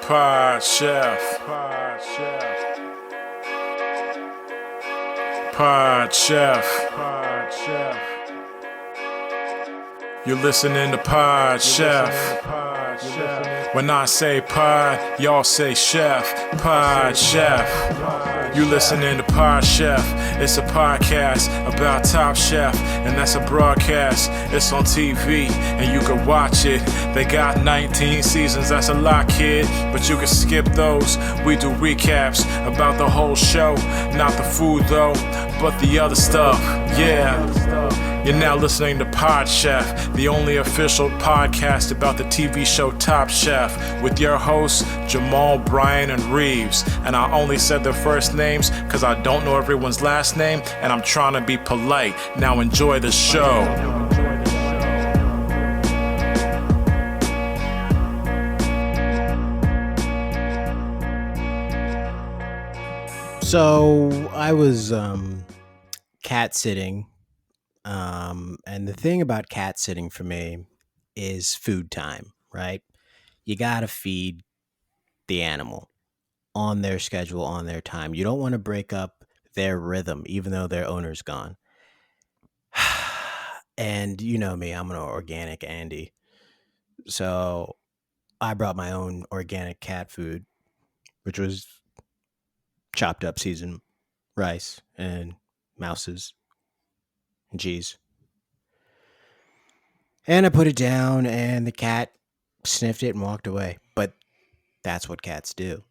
Pod Chef. Pod Chef. Pod Chef. Pod Chef. You're listening to Pod Chef. When I say pod, y'all say chef. Pod Chef. You listening to Pod Chef. It's a podcast about Top Chef, and that's a broadcast. It's on TV, and you can watch it. They got 19 seasons, that's a lot, kid, but you can skip those. We do recaps about the whole show, not the food though, but the other stuff. Yeah. You're now listening to Pod Chef, the only official podcast about the TV show Top Chef, with your hosts, Jamal, Brian, and Reeves. And I only said their first names because I don't know everyone's last name, and I'm trying to be polite. Now enjoy the show. So I was cat sitting. And the thing about cat sitting for me is food time, right? You got to feed the animal on their schedule, on their time. You don't want to break up their rhythm, even though their owner's gone. And you know me, I'm an organic Andy. So I brought my own organic cat food, which was chopped up seasoned rice and mouses and cheese. And I put it down, and the cat sniffed it and walked away. But that's what cats do.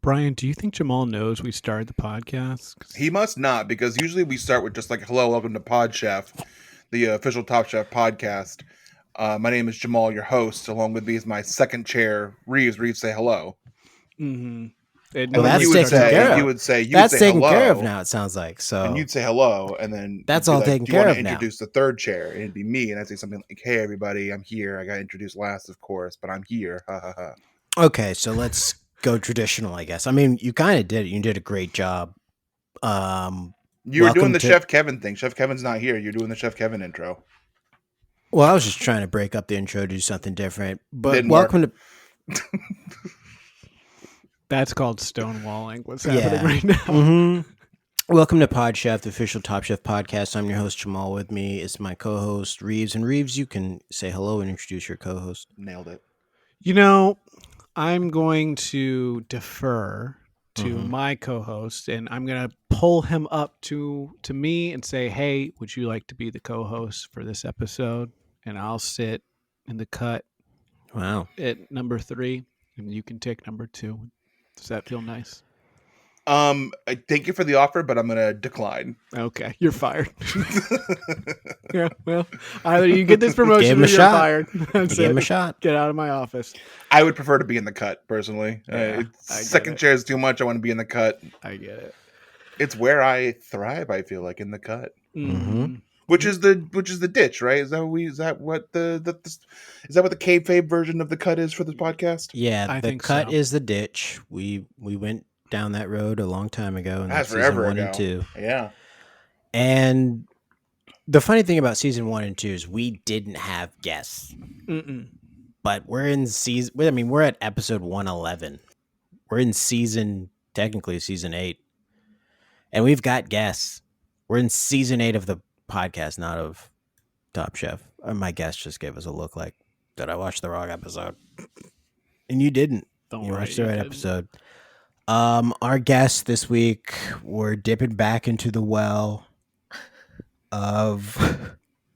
Brian, do you think Jamal knows we started the podcast? He must not, because usually we start with just like, hello, welcome to Pod Chef, the official Top Chef podcast. My name is Jamal, your host. Along with me is my second chair, Reeves. Reeves, say hello. Mm-hmm. Well, that's taken care of. You would say that's taken hello, care of now, it sounds like. So. And you'd say hello, and then that's all taken care of now. Introduce the third chair, and it'd be me, and I'd say something like, hey, everybody, I'm here. I got introduced last, of course, but I'm here. Ha, ha, ha. Okay, so let's go traditional, I guess. I mean, you kind of did it. You did a great job. You were doing the Chef Kevin thing. Chef Kevin's not here. You're doing the Chef Kevin intro. Well, I was just trying to break up the intro, do something different. But Didn't welcome work. to... That's called stonewalling. What's happening right now? Mm-hmm. Welcome to Pod Chef, the official Top Chef podcast. I'm your host, Jamal. With me is my co-host, Reeves. And Reeves, you can say hello and introduce your co-host. Nailed it. You know, I'm going to defer to my co-host, and I'm going to pull him up to me and say, hey, would you like to be the co-host for this episode? And I'll sit in the cut at number 3, and you can take number 2. Does that feel nice? I thank you for the offer, but I'm going to decline. Okay, you're fired. Yeah, well, either you get this promotion or you're fired. Give him a shot. Get out of my office. I would prefer to be in the cut, personally. Yeah, second chair is too much. I want to be in the cut. I get it. It's where I thrive, I feel like, in the cut. Mm-hmm. Which is the ditch, right? Is that what the kayfabe version of the cut is for this podcast? Yeah, I the think cut so. is the ditch. We went down that road a long time ago, and That's that's forever season 1 ago. and 2. Yeah. And the funny thing about season 1 and 2 is we didn't have guests. Mm-mm. But we're in season. I mean, we're at episode 111. We're in technically season 8, and we've got guests. We're in season 8 of the podcast, not of Top Chef. My guest just gave us a look like, did I watch the wrong episode? And you didn't. You watched the right episode. Our guests this week, we're dipping back into the well of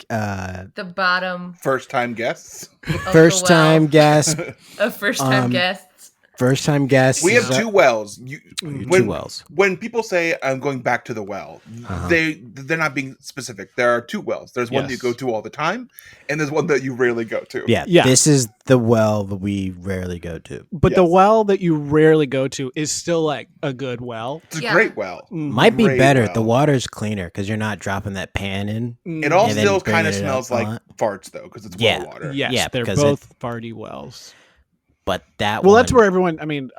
the bottom. First time guests. First time guests. Of first time guests. First time guests. We have 2 wells. 2 wells. When people say I'm going back to the well, they're not being specific. There are 2 wells. There's one that you go to all the time, and there's one that you rarely go to. Yeah. This is the well that we rarely go to. But the well that you rarely go to is still like a good well. It's a great well. Might be Great better. well. The water's cleaner because you're not dropping that pan in. It all And then still kind of bringing it smells up like on. farts, though, because it's Yeah. well water. Yes, Yeah, they're because both farty wells. But that Well, one, that's where everyone, I mean,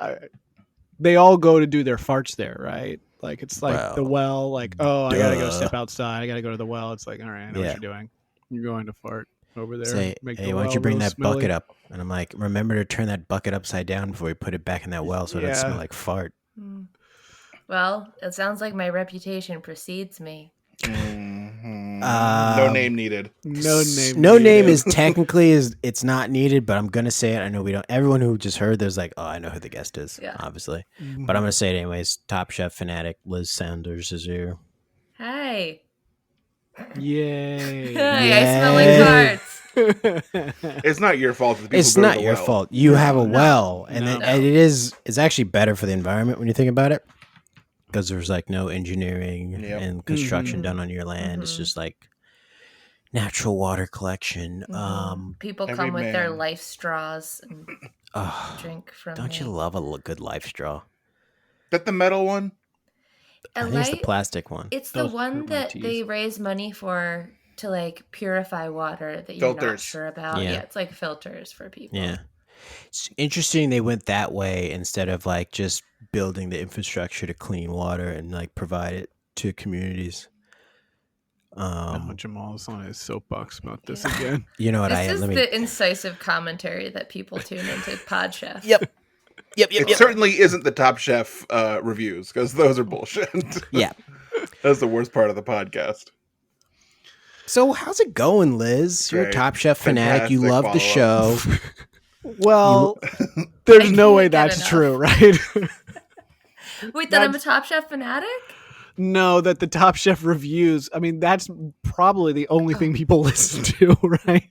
they all go to do their farts there, right? Like, it's like the well, like, oh, I got to go step outside. I got to go to the well. It's like, all right, I know what you're doing. You're going to fart. over there. Say, make hey, the why don't well you bring real that smelly. bucket up? And I'm like, remember to turn that bucket upside down before you put it back in that well so it doesn't smell Yeah. like fart. Well, it sounds like my reputation precedes me. No name needed. No name. No name needed. is technically it's not needed, but I'm gonna say it. I know we don't. Everyone who just heard, there's like, oh, I know who the guest is, Yeah. obviously. But I'm gonna say it anyways. Top Chef fanatic Liz Sanders is here. Hi. Yay. Hi, I smell like farts. It's not your fault. It's, the people It's who go to not the your well. fault. You have a well, and No. and it is. It's actually better for the environment when you think about it, because there's like no engineering Yep. and construction done on your land. It's just like natural water collection. People Every come with their man. life straws and Oh, drink from don't you me. love a good life straw? Is that the metal one? A I think it's the light- plastic one. It's the Those one hurt my that teeth. they raise money for to like purify water that you're not Filters. sure about. Yeah. Yeah, it's like filters for people. Yeah. It's interesting they went that way instead of like just building the infrastructure to clean water and like provide it to communities. Jamal's on his soapbox about this Yeah. again. You know what This I is let me the incisive commentary that people tune into PodChef. Yep. It certainly isn't the Top Chef reviews because those are bullshit. Yeah. That's the worst part of the podcast. So how's it going, Liz? You're a Great. Top Chef fanatic. You Fantastic love the show. follow-up. Well, there's I no way can't get that's enough. true, right? Wait, that I'm a Top Chef fanatic? No, that the Top Chef reviews. I mean, that's probably the only thing people listen to, right?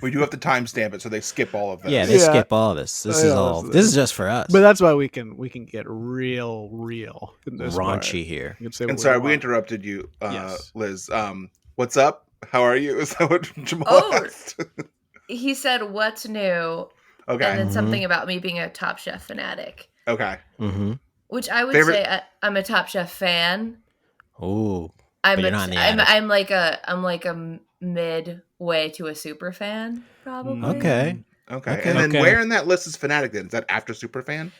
We do have to timestamp it so they skip all of this. Yeah, they Yeah. skip all of this. This I is know, all. this is- This is just for us. But that's why we can get real in this part. Raunchy here. You can say And what sorry, we want. interrupted you, Yes. Liz. What's up? How are you? Is that what Jamal Oh. asked? He said, "What's new?" Okay. And then Mhm. something about me being a Top Chef fanatic, Okay. Mm-hmm. which I would Favorite- say I'm a Top Chef fan. Ooh. I'm But you're not in the I'm, attic. I'm like a midway to a super fan, probably. Okay. Okay. Okay. And then Okay. where in that list is Fanatic then? Is that after Superfan?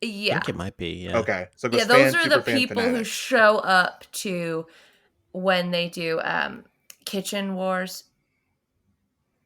I Yeah. think it might be. Yeah. Okay. So it goes Yeah, those fan, are the Superfan, people who Fanatic. show up to when they do Kitchen Wars.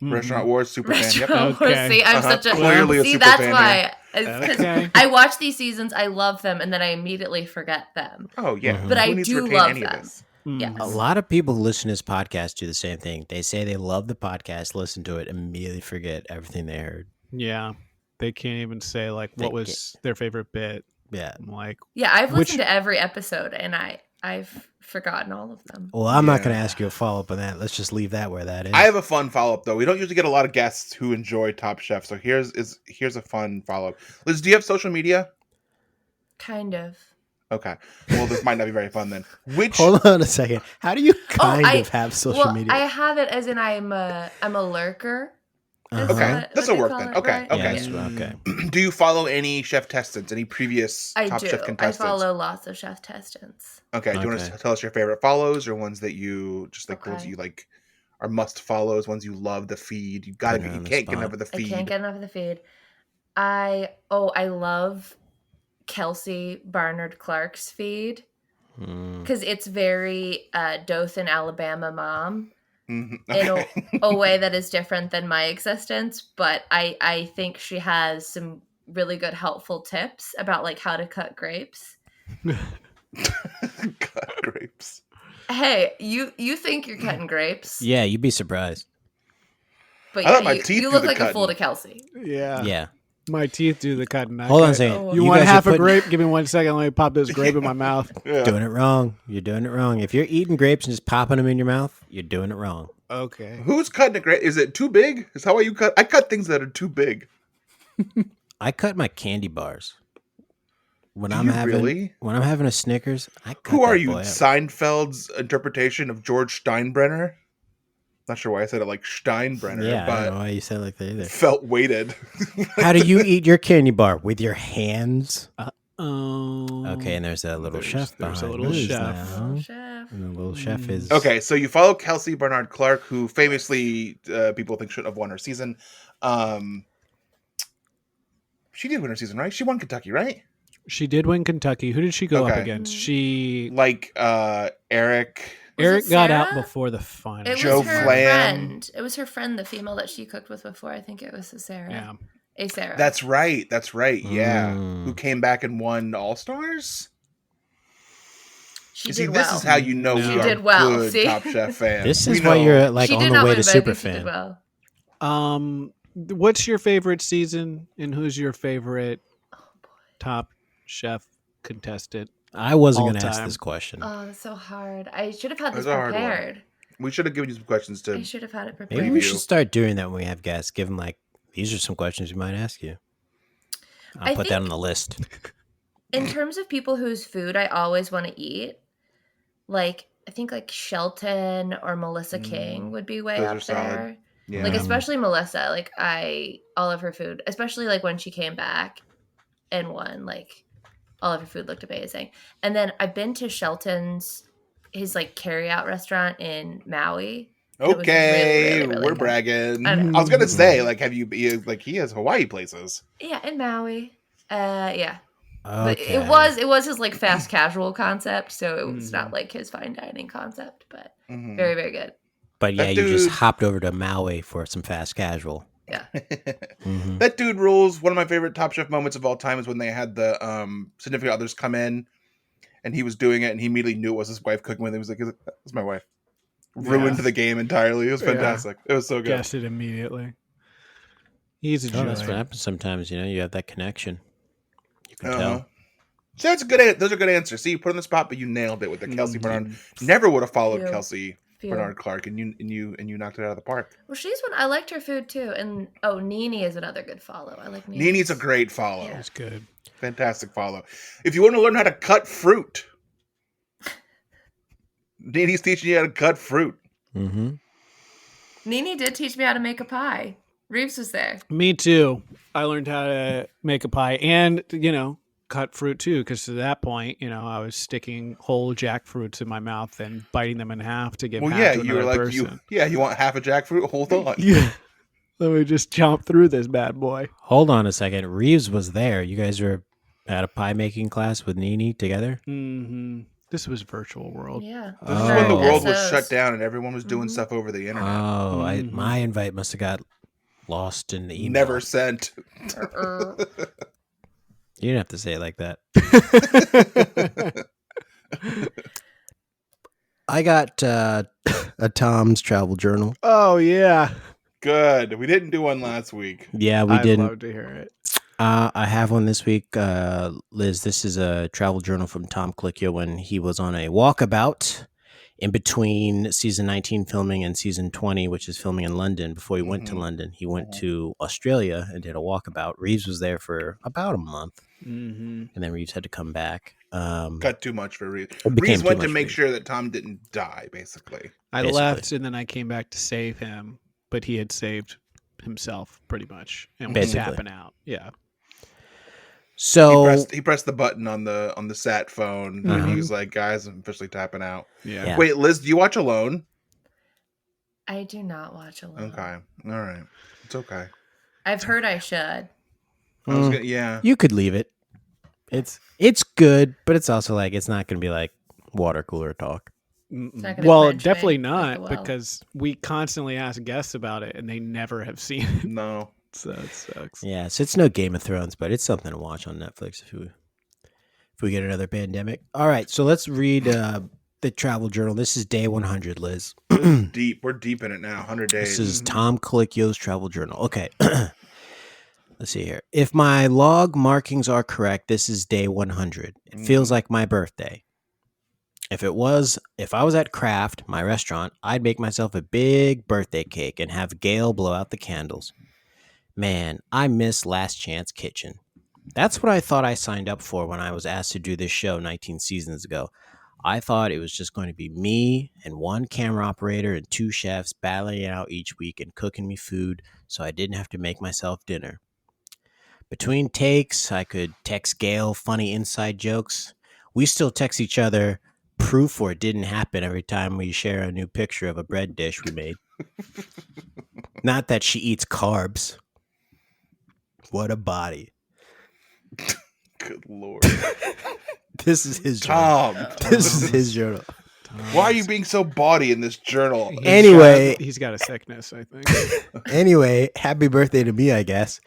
Restaurant Wars, Superfan. Yep. Restaurant Wars. Okay. See, I'm Uh-huh. such a Clearly a see. super That's fan why. It's 'cause Okay. I watch these seasons, I love them, and then I immediately forget them. Oh, yeah. Mhm. But I Who needs to do retain love any of them. this? Yes. A lot of people who listen to this podcast do the same thing. They say they love the podcast, listen to it, immediately forget everything they heard. Yeah, they can't even say like They what was their favorite bit. Yeah. I'm like, Yeah, I've Which- listened to every episode, and I've forgotten all of them. Well, I'm not Yeah. going to ask you a follow up on that. Let's just leave that where that is. I have a fun follow up though. We don't usually get a lot of guests who enjoy Top Chef, so here's a fun follow up. Liz, do you have social media? Kind of. Okay. Well, this might not be very fun then. Which Hold on a second. How do you kind I- of have social well, media? I have it as in I'm a lurker. Uh-huh. Okay, what this'll they work call then. it, Okay, right? okay. Yes, okay. do you follow any chef testants? Any previous I Top do. Chef I contestants? follow lots of chef testants. Okay. Do you want Okay. to tell us your favorite follows or ones that you just like ones Okay. you like are must follows, ones you love the feed? You gotta Put her you on the can't get spot. enough of the I feed. can't get enough of the feed. I love Kelsey Barnard Clark's feed Mm. because it's very Dothan, Alabama mom Mhm, in okay. a way that is different than my existence. But I think she has some really good helpful tips about like how to cut grapes. Cut grapes. Hey, you think you're cutting grapes, Yeah, you'd be surprised. but I let yeah, my you, teeth you do look the like a fool to cutting. Kelsey. yeah, Yeah. my teeth do the cutting. Hold on a second. You want guys are half a putting- grape? Give me 1 second. Let me pop this grape in my mouth. Yeah. Doing it wrong. You're doing it wrong. If you're eating grapes and just popping them in your mouth, you're doing it wrong. Okay. Who's cutting a grape? Is it too big? Is that why you cut? I cut things that are too big. I cut my candy bars. When Do I'm you having really? when I'm having a Snickers, I cut Who are that you? boy up. Seinfeld's interpretation of George Steinbrenner? Not sure why I said it like Steinbrenner, Yeah, I don't know but why you said it like that either. felt weighted. How do you eat your candy bar? With your hands? Oh. Okay, and there's that little There's- chef there's a behind little Liz chef. now. Oh, chef. And the little chef is Okay, so you follow Kelsey Barnard Clark, who famously people think shouldn't have won her season. She did win her season, right? She won Kentucky, right? She did win Kentucky. Who did she go up Okay. against? She Like Eric Eric got out Sarah? before the final. It Joe was her Flam. friend. It was her friend, the female that she cooked with before. I think it was Sarah. Yeah. A Sarah. That's right. Yeah. Mm. Who came back and won All Stars? she You did see, well. this is how you know No. we She are did well, good see? Top Chef fans. This We is why know. you're like she on did the not way win, to but I think superfan. she did well. What's your favorite season, and who's your favorite Top Chef contestant? I wasn't All going to ask time. this question. Oh, that's so hard. I should have had this That's a hard one. prepared. We should have given you some questions I to. should have had it prepared. Maybe we preview. should start doing that when we have guests. Give them like, these are some questions we might ask you. I'll I put that think- on the list. In terms of people whose food I always want to eat, like I think like Shelton or Melissa King would be way Those up are solid. there. Yeah. Like especially Melissa, like all of her food, especially like when she came back and won, like all of her food looked amazing. And then I've been to Shelton's, his like carryout restaurant in Maui. It was Okay, really, really we're good. bragging. I know. I was gonna say, like, have you? Like, he has Hawaii places. Yeah, in Maui. Yeah. But Okay. it was his like fast casual concept, so it was not like his fine dining concept, but Mhm. very, very good. But yeah, That you just dude- hopped over to Maui for some fast casual. Yeah. Mhm. That dude rules. One of my favorite Top Chef moments of all time is when they had the significant others come in, and he was doing it, and he immediately knew it was his wife cooking with him. He was like, "That's my wife." Ruined Yeah. the game entirely. It was Yeah. fantastic. It was so good. Guessed it immediately. He's a Oh, that's joy. what happens sometimes. You know, you have that connection. You can Uh-huh. tell. So that's a good. Those are good answers. See, you put on the spot, but you nailed it with the Kelsey Bernard. Never would have followed Phew. Kelsey Phew. Bernard Clark, and you knocked it out of the park. Well, she's one. I liked her food too, and Nene is another good follow. I like Nene. Nene's a great follow. Yeah. That's good. Fantastic follow. If you want to learn how to cut fruit, Nene's teaching you how to cut fruit. Mm-hmm. Nene did teach me how to make a pie. Reeves was there. Me too. I learned how to make a pie and, cut fruit too, because to that point, I was sticking whole jackfruits in my mouth and biting them in half to give Well, half yeah, to you were another like, person. you want half a jackfruit? Hold on. Yeah. Let me just chomp through this bad boy. Hold on a second. Reeves was there. You guys were at a pie making class with Nene together? Hmm. This was virtual world. Yeah. This is when the Oh. world was SOs. shut down and everyone was doing Mhm. stuff over the internet. Oh, Mhm. my invite must have got lost in the email. Never sent. You didn't have to say it like that. I got a Tom's travel journal. Oh, yeah. Good. We didn't do one last week. Yeah, we I'd didn't. love to hear it. I have one this week, Liz. This is a travel journal from Tom Colicchio when he was on a walkabout in between season 19 filming and season 20, which is filming in London. Before he went to Mhm. London, he went to Australia and did a walkabout. Reeves was there for about a month, Mm-hmm. and then Reeves had to come back. Cut too much for Reeves. It became Reeves too went much to for make Reeves. sure that Tom didn't die, basically. I Basically. left and then I came back to save him, but he had saved himself pretty much and was Basically. tapping out. Yeah. So He pressed the button on the sat phone and Uh-huh. he was like, "Guys, I'm officially tapping out." Yeah. Wait, Liz, do you watch Alone? I do not watch Alone. Okay. All right. It's okay. I've heard I should. I was gonna, yeah. you could leave it. It's good, but it's also like it's not going to be like water cooler talk. Mm-mm. not gonna Well, quench me definitely like not a well. because we constantly ask guests about it and they never have seen it. No. So it sucks. Yeah, so it's no Game of Thrones, but it's something to watch on Netflix if we get another pandemic. All right, so let's read the travel journal. This is day 100, Liz. Deep. We're deep in it now. 100 days. This is Tom Colicchio's travel journal. Okay. Let's see here. If my log markings are correct, this is day 100. It feels like my birthday. If I was at Kraft, my restaurant, I'd make myself a big birthday cake and have Gail blow out the candles. Man, I miss Last Chance Kitchen. That's what I thought I signed up for when I was asked to do this show 19 seasons ago. I thought it was just going to be me and one camera operator and two chefs battling it out each week and cooking me food so I didn't have to make myself dinner. Between takes, I could text Gail funny inside jokes. We still text each other proof or it didn't happen every time we share a new picture of a bread dish we made. Not that she eats carbs. What a body. Good Lord. This is his journal. Tom. This is his journal. Why are you being so bawdy in this journal? Anyway. He's got a sickness, I think. Anyway, happy birthday to me, I guess.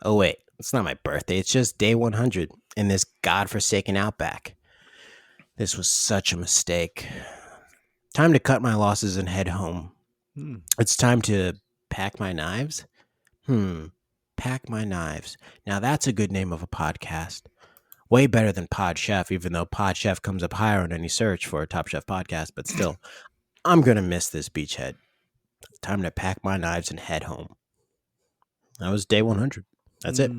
Oh, wait. It's not my birthday. It's just day 100 in this godforsaken outback. This was such a mistake. Time to cut my losses and head home. It's time to pack my knives. Pack my knives. Now that's a good name of a podcast. Way better than Pod Chef, even though Pod Chef comes up higher on any search for a Top Chef podcast. But still, I'm going to miss this beachhead. It's time to pack my knives and head home. That was day 100. That's it.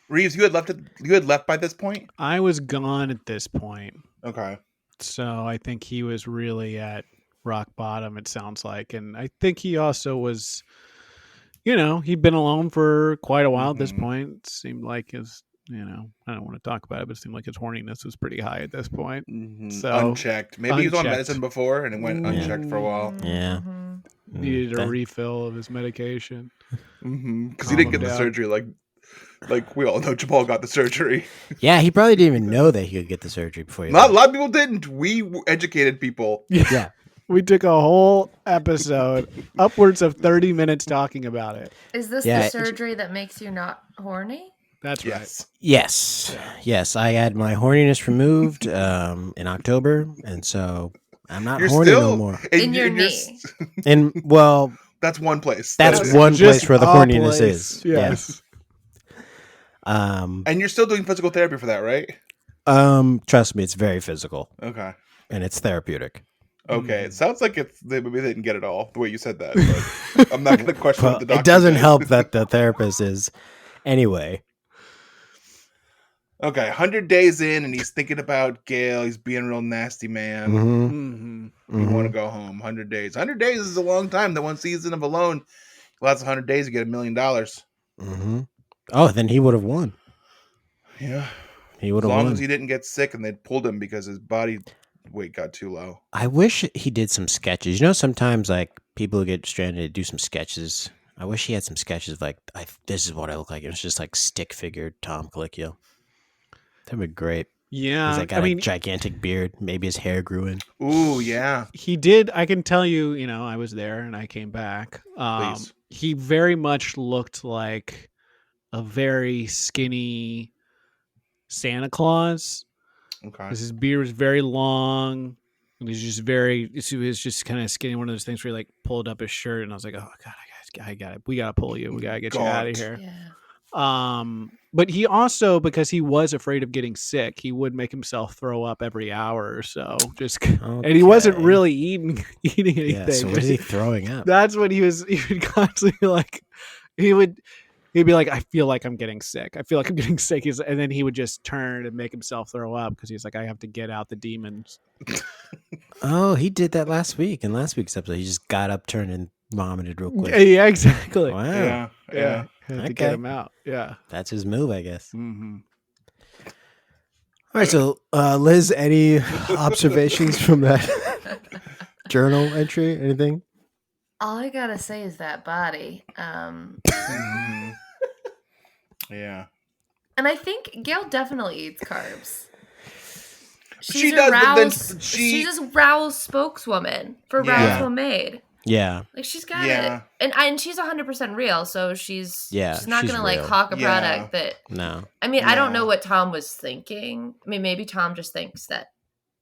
Reeves, you had left by this point? I was gone at this point. Okay. So I think he was really at rock bottom, it sounds like. And I think he also was, he'd been alone for quite a while at this point. It seemed like his, I don't want to talk about it, but it seemed like his horniness was pretty high at this point. So unchecked. Maybe he was on medicine before and it went unchecked for a while. Yeah. Needed a refill of his medication. Because he didn't get the surgery like we all know Jamal got the surgery. Yeah, he probably didn't even know that he could get the surgery before he Not a lot of people didn't. We educated people. Yeah. We took a whole episode, upwards of 30 minutes talking about it. Is this the surgery that makes you not horny? That's right. Yes. I had my horniness removed in October, and so I'm not horny no more. In your knee. And well, that's one place. That's one place where the horniness is. Yes. And you're still doing physical therapy for that, right? Trust me, it's very physical. Okay. And it's therapeutic. Okay. It sounds like maybe they didn't get it all the way you said that. But I'm not going to question what the doctor it doesn't said. help that the therapist is. Anyway. Okay, 100 days in, and he's thinking about Gail. He's being a real nasty man. You want to go home. 100 days. 100 days is a long time. The one season of Alone lasts 100 days to get $1 million. Oh, then he would have won. Yeah. He would have won. As long as he didn't get sick and they pulled him because his body weight got too low. I wish he did some sketches. Sometimes like people who get stranded do some sketches. I wish he had some sketches like, this is what I look like. It's just like stick figured Tom Colicchio. That would be great. Yeah. He's like got a gigantic beard. Maybe his hair grew in. Ooh, yeah. He did. I can tell you, I was there and I came back. Please. He very much looked like a very skinny Santa Claus. Okay. His beard was very long. And he was just kind of skinny. One of those things where he like pulled up his shirt and I was like, oh God, we got to pull you. We got to get you out of here. Yeah. But he also, because he was afraid of getting sick, he would make himself throw up every hour or so. And he wasn't really eating anything. Yeah, so what is he throwing up? That's what he would constantly like. He'd be like, I feel like I'm getting sick. I feel like I'm getting sick. And then he would just turn and make himself throw up because he's like, I have to get out the demons. Oh, he did that last week. In last week's episode, he just got up, turned, and vomited real quick. Yeah, exactly. Wow. Yeah. To get him out. Yeah. That's his move, I guess. Mm-hmm. All right, so Liz, any observations from that journal entry? Anything? All I gotta say is that body. Yeah. And I think Gail definitely eats carbs. She does, but then she's just Raoul's spokeswoman for Raoul's Homemade. Yeah. Like she's got it. And she's 100% real, so she's not she's gonna like real. hawk a product that No. I mean, I don't know what Tom was thinking. I mean, maybe Tom just thinks that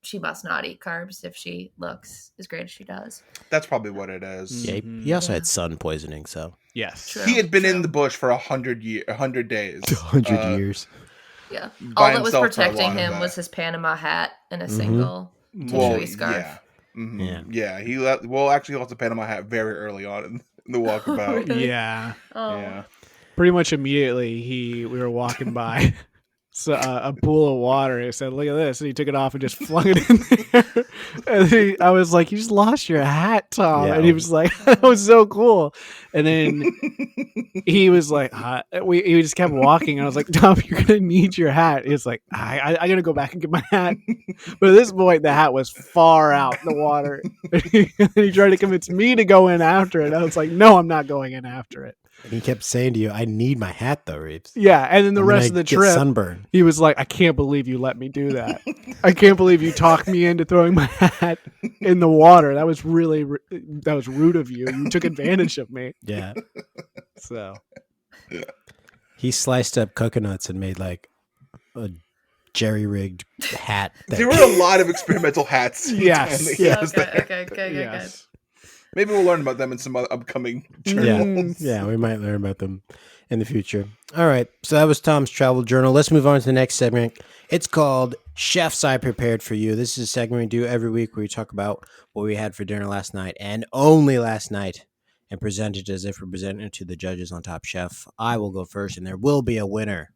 she must not eat carbs if she looks as great as she does. That's probably what it is. Yeah, he also had sun poisoning, so. Yes. True. He had been in the bush for 100 days. 100 years. Yeah. by All that was himself for a protecting lot of him that. was his Panama hat and a single Well, tissuey scarf. yeah. Mhm. Yeah. Yeah, he actually lost a Panama hat very early on in the walkabout. Really? Yeah. Oh. Yeah. Pretty much immediately, we were walking by a pool of water. He said, "Look at this," and he took it off and just flung it in there. And I was like, "You just lost your hat, Tom," Yeah. and he was like, "That was so cool." And then he was like, he just kept walking. And I was like, "Tom, you're gonna need your hat." He was like, "I gotta go back and get my hat." But at this point, the hat was far out in the water. And he tried to convince me to go in after it. I was like, "No, I'm not going in after it." And he kept saying to you, I need my hat though, Reeves. Yeah, and then the I'm rest gonna of the get trip, sunburn. He was like, I can't believe you let me do that. I can't believe you talked me into throwing my hat in the water. That was really, that was rude of you. You took advantage of me. Yeah. So He sliced up coconuts and made like a jerry-rigged hat. There were a lot of experimental hats. Yes. Yeah. Okay, good. yes. Maybe we'll learn about them in some other upcoming Yeah, journals. yeah, we might learn about them in the future. All right, so that was Tom's travel journal. Let's move on to the next segment. It's called Chefs I Prepared for You. This is a segment we do every week where we talk about what we had for dinner last night and only last night and present it as if we're presenting it to the judges on Top Chef. I will go first, and there will be a winner.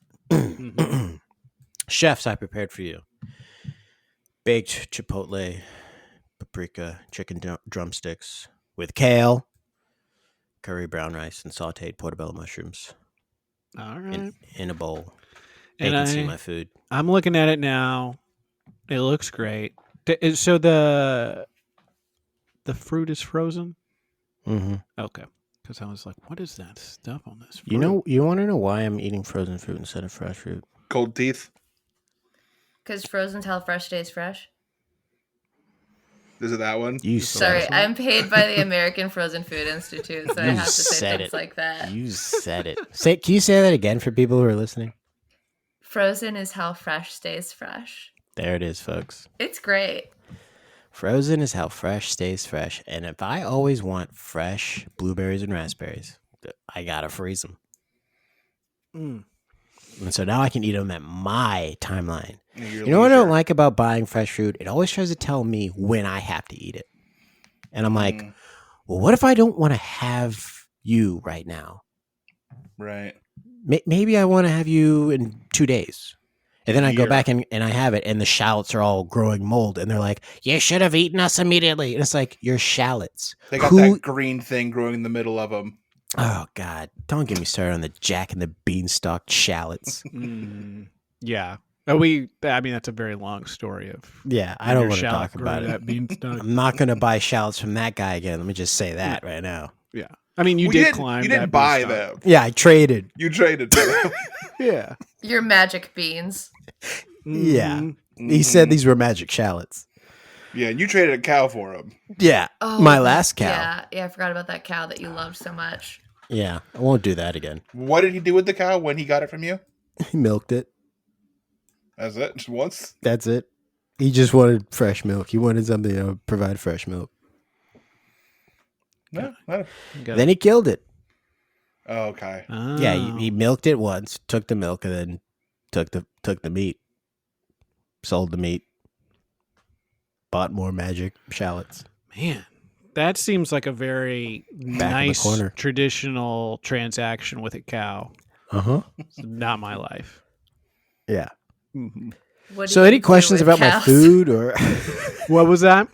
Chefs I Prepared for You. Baked chipotle, paprika, chicken drumsticks with kale, curry brown rice, and sauteed portobello mushrooms All right. in a bowl. And They can see my food. I'm looking at it now. It looks great. So the fruit is frozen? Mm-hmm. Okay. Because I was like, what is that stuff on this fruit? You want to know why I'm eating frozen fruit instead of fresh fruit? Cold teeth. Because frozen's how fresh stays fresh. Is it that one? You Sorry, said it. I'm paid by the American Frozen Food Institute, so I You have to say said things it. like that. You said it. Can you say that again for people who are listening? Frozen is how fresh stays fresh. There it is, folks. It's great. Frozen is how fresh stays fresh. And if I always want fresh blueberries and raspberries, I gotta freeze them. Mm. And so now I can eat them at my timeline. Your You know what I don't leisure. like about buying fresh fruit? It always tries to tell me when I have to eat it. And I'm like, well, what if I don't want to have you right now? Right. Maybe I want to have you in 2 days. And then I go Year. back and I have it, and the shallots are all growing mold. And they're like, you should have eaten us immediately. And it's like, you're shallots. They got Who- that green thing growing in the middle of them. Oh, God. Don't get me started on the Jack and the Beanstalk shallots. Yeah. I mean, that's a very long story of. Yeah, I don't your want to shallot talk about growing it. That beanstalk. I'm not going to buy shallots from that guy again. Let me just say that right now. Yeah. I mean, you Well, did climb. You didn't that buy beanstalk. them. Yeah, I traded. You traded them. Yeah. Your magic beans. Yeah. Mhm. He said these were magic shallots. Yeah, and you traded a cow for them. Yeah, Oh, my last cow. Yeah, I forgot about that cow that you loved so much. Yeah, I won't do that again. What did he do with the cow when he got it from you? He milked it. That's it? Just once? That's it. He just wanted fresh milk. He wanted something to provide fresh milk. No. Not Then he killed it. oh, okay. Yeah, he milked it once, took the milk, and then took the meat. Sold the meat. Bought more magic shallots. Man, that seems like a very in the nice corner. traditional transaction with a cow. Uh-huh. It's not my life. Yeah. Mm-hmm. What do So you any do questions with about my cows? food or What was that?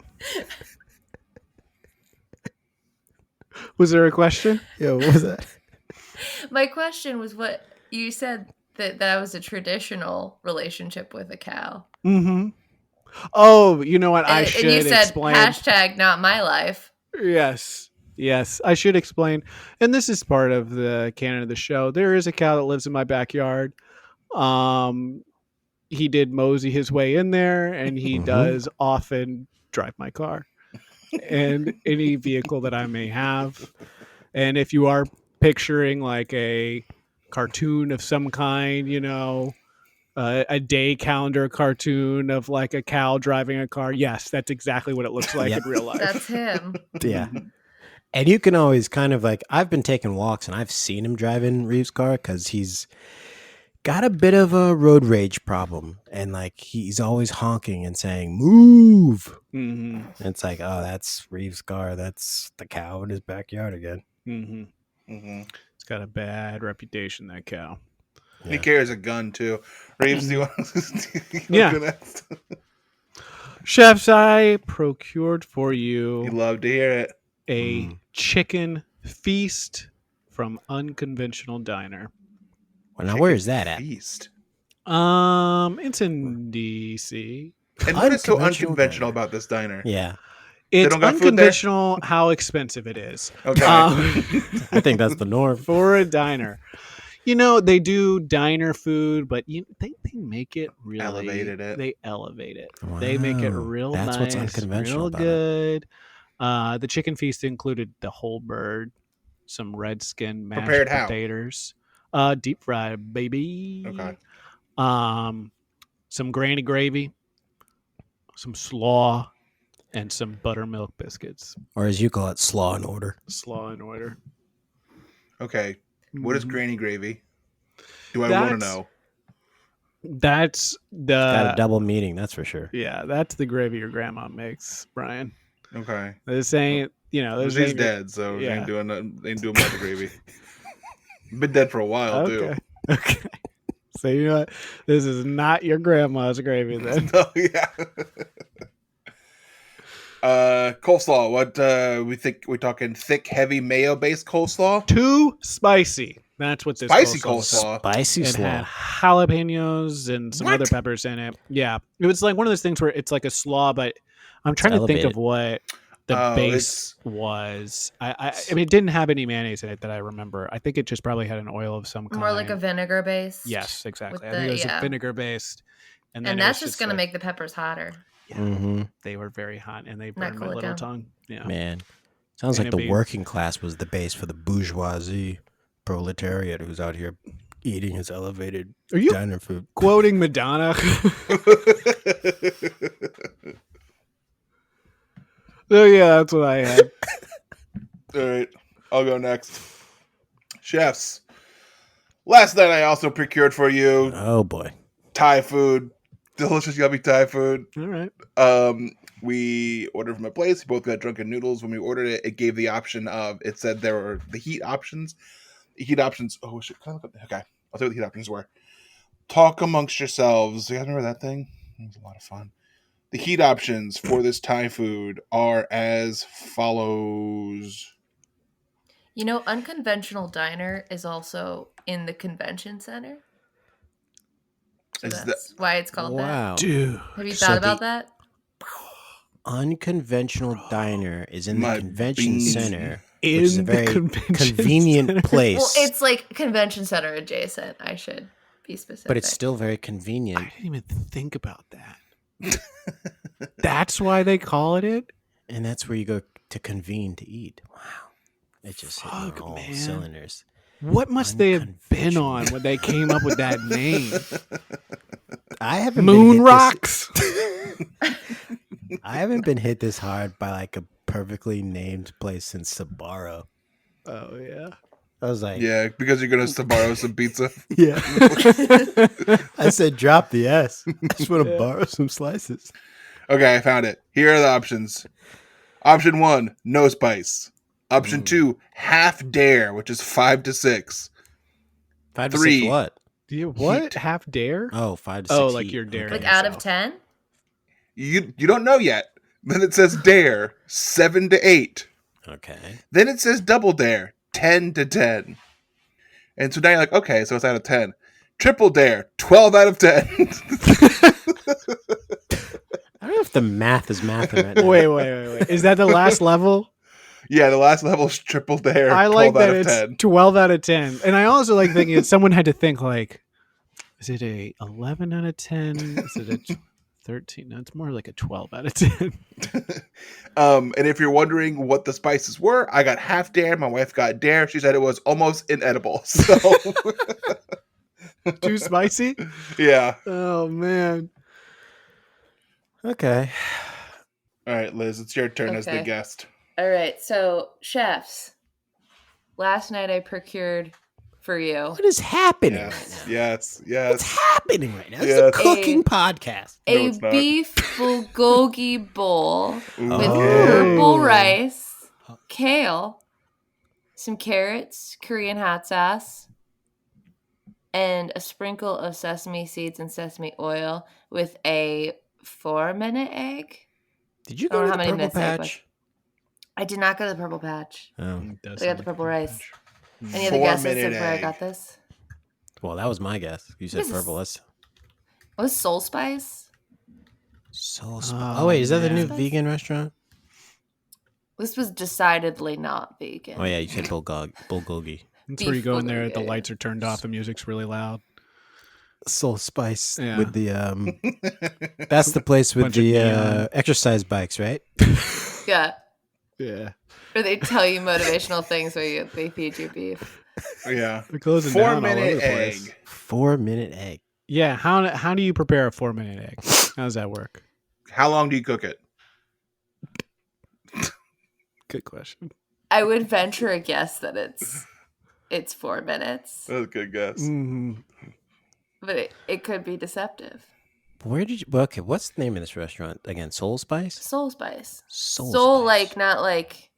Was there a question? yeah, what was that? My question was what you said that was a traditional relationship with a cow. Mm-hmm. Oh, you know what? I And should you said explain. hashtag not my life. Yes. I should explain. And this is part of the canon of the show. There is a cow that lives in my backyard. He did mosey his way in there, and he Mhm. does often drive my car and any vehicle that I may have. And if you are picturing like a cartoon of some kind, a day calendar cartoon of like a cow driving a car, yes, that's exactly what it looks like Yep. in real life. That's him. Yeah. And you can always kind of like, I've been taking walks and I've seen him driving Reeves' car because he's got a bit of a road rage problem. And like, he's always honking and saying, move. Mm-hmm. And it's like, oh, that's Reeves' car. That's the cow in his backyard again. Mm-hmm. Mm-hmm. It's got a bad reputation, that cow. Yeah. He carries a gun, too. Reeves, do you want to Yeah. go next? Chefs, I procured for you You'd love to hear it. a chicken feast from Unconventional Diner. Well, now, where is that at? Feast. It's in DC. And what is so Unconventional unconventional diner. about this diner? Yeah. It's don't got food there? unconventional how expensive it is. Okay. I think that's the norm. For a diner. You know, they do diner food, but they make it really Elevated it. They elevate it. They make it Wow. real That's nice, what's unconventional real about it. good. The chicken feast included the whole bird, some red skin mashed Prepared how? potatoes, deep fried, baby. Okay. Some granny gravy, some slaw, and some buttermilk biscuits. Or as you call it, slaw and order. Slaw in order. Okay. What is Mhm. granny gravy? Do I want to That's- know? That's Got a the double meaning, that's for sure. yeah. That's the gravy your grandma makes, Brian. Okay. This ain't this She's ain't- dead, so yeah. ain't doing much gravy. Been dead for a while Okay. Okay. So you know what? This is not your grandma's gravy too. then. No, yeah. Coleslaw. What we think? We're talking thick, heavy mayo-based coleslaw. Too spicy. That's what this Spicy coleslaw was. coleslaw. Spicy It slaw. had jalapenos and some What? other peppers in it. Yeah, it was like one of those things where it's like a slaw, but I'm trying to think elevated. of what the Oh, base was. I mean, it didn't have any mayonnaise in it that I remember. I think it just probably had an oil of some kind. More like a vinegar base. Yes, exactly. with I think it was the- yeah. vinegar based, and then And it that's was just going to like- make the peppers hotter. Yeah, Mm-hmm. they were very hot and they Not burned my cool it little down. tongue. Yeah. Man, sounds And like it the being- working class was the base for the bourgeoisie proletariat who's out here eating his elevated Are you diner food. quoting Madonna? Oh yeah, that's what I had. All right, I'll go next. Chefs. Last night I also procured for you Oh boy. Thai food, delicious yummy Thai food. All right. We ordered from a place. We both got drunken noodles. When we ordered it, it gave the option of. It said there were the heat options. The heat options. Oh shit! Can I look up? Okay, I'll tell you what the heat options were. Talk amongst yourselves. You guys remember that thing? It was a lot of fun. The heat options for this Thai food are as follows. You know, Unconventional Diner is also in the convention center. So Is that's why it's called that. Wow. Dude. Have you So thought about the- that? Unconventional diner is in My the convention beans. center, In which is a the very convention convenient center. place. Well, it's like convention center adjacent. I should be specific. but it's still very I convenient. didn't even think about that. That's why they call it. And that's where you go to convene to eat. Wow. It just hit on Fuck, all man. cylinders. What must they have been Unconventional. on when they came up with that name? I haven't Moon been hit rocks. I haven't been hit this hard by like a perfectly named place since Sabaro. Oh yeah. I was like, Yeah, because you're gonna borrow some pizza. yeah. I said, drop the S. I just want to Yeah. borrow some slices. Okay, I found it. Here are the options. Option 1, no spice. Option 2, half dare, which is 5 to 6. 5 to 3. 6 what? What? Heat. Half dare? Oh, 5 to 6. Oh, like heat. you're daring. like Okay. out of yourself. 10. You don't know yet. Then it says dare, 7 to 8. Okay. Then it says double dare, 10 to 10. And so now you're like, okay, so it's out of 10. Triple dare, 12 out of 10. I don't know if the math is mathing right now. Wait. Is that the last level? Yeah, the last level is triple dare, I 12 like out that of it's 10. 12 out of 10. And I also like thinking that someone had to think like, is it a 11 out of 10? Is it a 13? No, it's more like a 12 out of 10. And if you're wondering what the spices were, I got half dare. My wife got dare. She said it was almost inedible. So, Too spicy? yeah. Oh, man. Okay. All right, Liz, it's your turn as the Okay. guest. All right, so chefs. Last night I procured for you What is happening right Yes, now? yes, What's yes. happening right now? It's Yes. a cooking podcast. No, a it's not. beef bulgogi bowl Ooh, with Oh. purple rice, kale, some carrots, Korean hot sauce, and a sprinkle of sesame seeds and sesame oil with a 4-minute egg. Did you I don't go know to how the many Purple minutes it was. Patch? I did not go to the Purple Patch. Oh. I got the purple rice. Any other 4 guesses minute of where I egg. got this? Well, that was my guess. You said This is- purple. That's What was Soul Spice? so Oh, Oh, wait, is that the new man. vegan restaurant? This was decidedly not vegan. Oh, yeah, you said bulgogi. That's Beef where you go in there. Beluga, The yeah. lights are turned off. The music's really loud. Soul Spice Yeah. with the that's the place with Bunch of the neon. exercise bikes, right? Yeah. Yeah. Or they tell you motivational things where they feed you beef. Yeah. They're closing down all over 4-minute the place. egg. 4-minute egg. Yeah. How do you prepare a 4-minute egg? How does that work? How long do you cook it? Good question. I would venture a guess that it's 4 minutes, That's a good guess. Mm-hmm. but it could be deceptive. Where did you? Well, okay, what's the name of this restaurant again? Soul Spice. Soul Spice. Soul Soul, Spice. like not like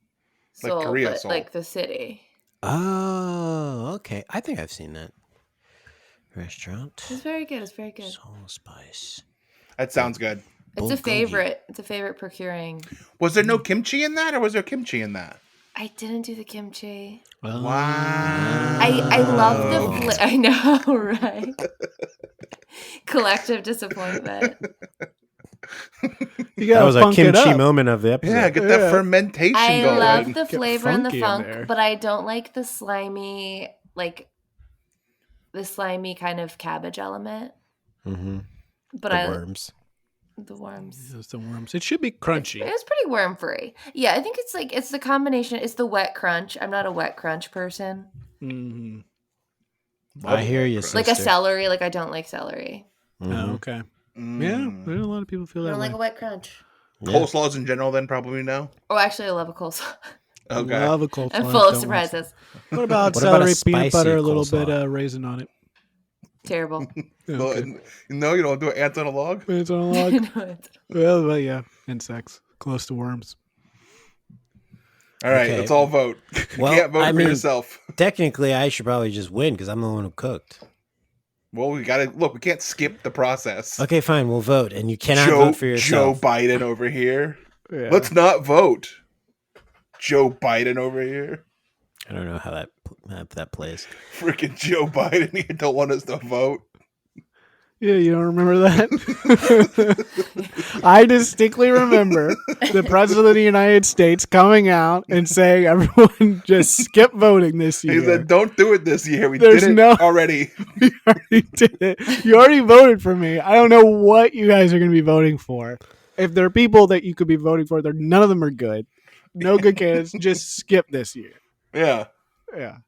Like soul, Korea but soul. like the city. Oh, okay. I think I've seen that restaurant. It's very good. It's very good. Soul Spice. That sounds good. It's a Bulgogi. favorite. It's a favorite procuring. Was there no kimchi in that, or was there kimchi in that? I didn't do the kimchi. Well, Wow. I love Oh. the I know, right? Collective disappointment. you That gotta was a funk it kimchi up. moment of the episode. Yeah, get Yeah. that fermentation I going. love the Get flavor and the funky in funk, there. but I don't like the slimy, like the slimy kind of cabbage element. Mm-hmm. But The worms. the worms. It's the worms. It should be crunchy. It was pretty worm free. Yeah, I think it's the combination. It's the wet crunch. I'm not a wet crunch person. Mm-hmm. I hear you, Like a sister. celery. Like I don't like celery. Oh, Mhm. okay. Mm. Yeah, there's a lot of people feel I that don't way. like a wet crunch. Yeah. Coleslaws in general, then probably no. Oh, actually, I love a coleslaw. Okay. Love a coleslaw. I'm full of Don't like- surprises. What about What about a celery, peanut spicy butter, a little coleslaw? bit raisin on it? Terrible. Yeah, No, okay. no, you don't do ants on a log. It's on a No, log. it's- Well, yeah, insects close to worms. All right, Okay. let's all vote. You Well, can't vote I for mean- yourself. Technically, I should probably just win because I'm the one who cooked. Well, we gotta look. We can't skip the process. Okay, fine. We'll vote, and you cannot Joe, vote for Joe yourself. Biden over here. Yeah. Let's not vote. Joe Biden over here. I don't know how that plays. Freaking Joe Biden here don't want us to vote. Yeah, you don't remember that? I distinctly remember the president of the United States coming out and saying, "Everyone, just skip voting this He year." said, "Don't do it this year. We There's did it no- already." You already did it. You already voted for me. I don't know what you guys are going to be voting for. If there are people that you could be voting for, none of them are good. No good candidates. Just skip this year. Yeah. Yeah.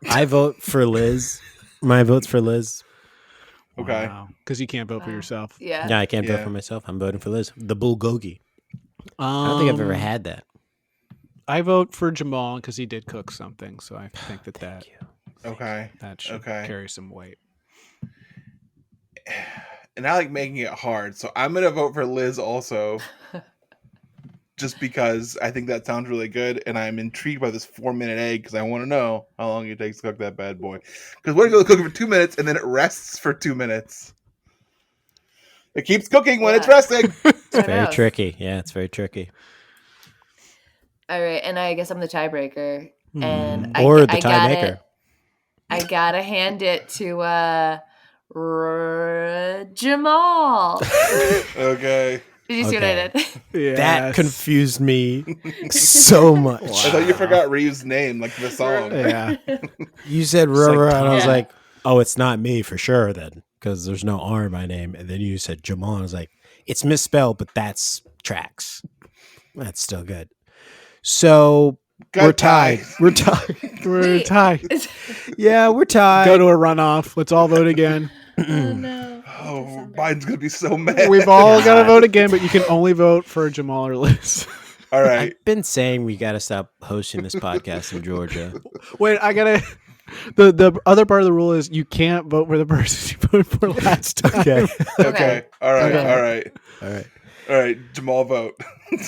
I vote for Liz. My vote's for Liz. Okay. Because you can't vote for Wow. yourself. Yeah. Yeah, I can't vote Yeah. for myself. I'm voting for Liz. The bulgogi. I don't think I've ever had that. I vote for Jamal because he did cook something, so I think that Thank you. Okay. that should Okay. carry some weight. And I like making it hard, so I'm gonna vote for Liz also. Just because I think that sounds really good, and I'm intrigued by this 4-minute egg because I want to know how long it takes to cook that bad boy. Because what if you cook it for 2 minutes and then it rests for 2 minutes? It keeps cooking when it's Yeah. resting. It's Who very knows? tricky. Yeah, it's very tricky. All right, and I guess I'm the tiebreaker, Hmm. and Or the I got tiemaker. it. I gotta hand it to Jamal. Okay. Did you see what I Okay. did? Yes. That confused me so much. I thought you forgot Reeves' name, like the song. Yeah. You said It's like Rora, and I was Yeah. like, oh, it's not me for sure then, because there's no R in my name. And then you said Jamal. And I was like, it's misspelled, but that's tracks. That's still good. So Got we're tied. We're tied. We're Wait. tied. Yeah, we're tied. Go to a runoff. Let's all vote again. Oh no. Oh, Biden's gonna be so mad. We've all got to vote again, but you can only vote for Jamal or Liz. All right. I've been saying we got to stop hosting this podcast in Georgia. Wait, I gotta. The other part of the rule is you can't vote for the person you voted for last time. Okay. Okay. All right. Okay. All right. All right. All right. Jamal, vote.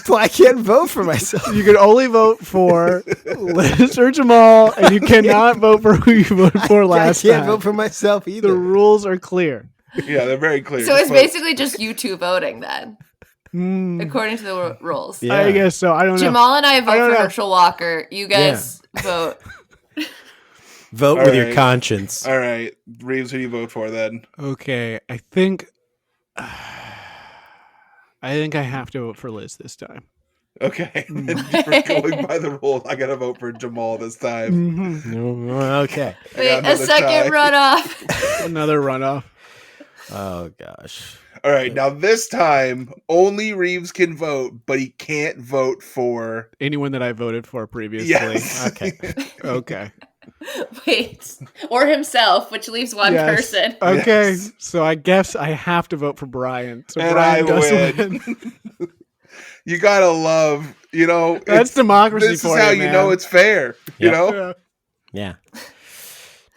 Well, I can't vote for myself. You can only vote for Liz or Jamal, and you cannot vote for who you voted for last I can't time. vote for myself The either. rules are clear. Yeah, they're very clear. So Just it's vote. basically just you two voting then, Hmm. according to the rules. Yeah. I guess so. I don't know. Jamal and I vote don't for know. Herschel Walker. You guys vote. Vote All with your right. conscience. All right. Reeves, who do you vote for then? Okay, I think I have to vote for Liz this time. Okay. And for going by the rules, I gotta vote for Jamal this time. Okay. Wait, a another second tie. runoff. Another runoff. Oh gosh. All right, now this time only Reeves can vote, but he can't vote for. Anyone that I voted for previously. Yes. Okay. Okay. Wait, or himself, which leaves one Yes. person. Okay. Yes. So I guess I have to vote for Brian. So And Brian I does win. win. You gotta love, That's democracy This for is how you, you know man. it's fair. You Yep. know. Yeah. Yeah.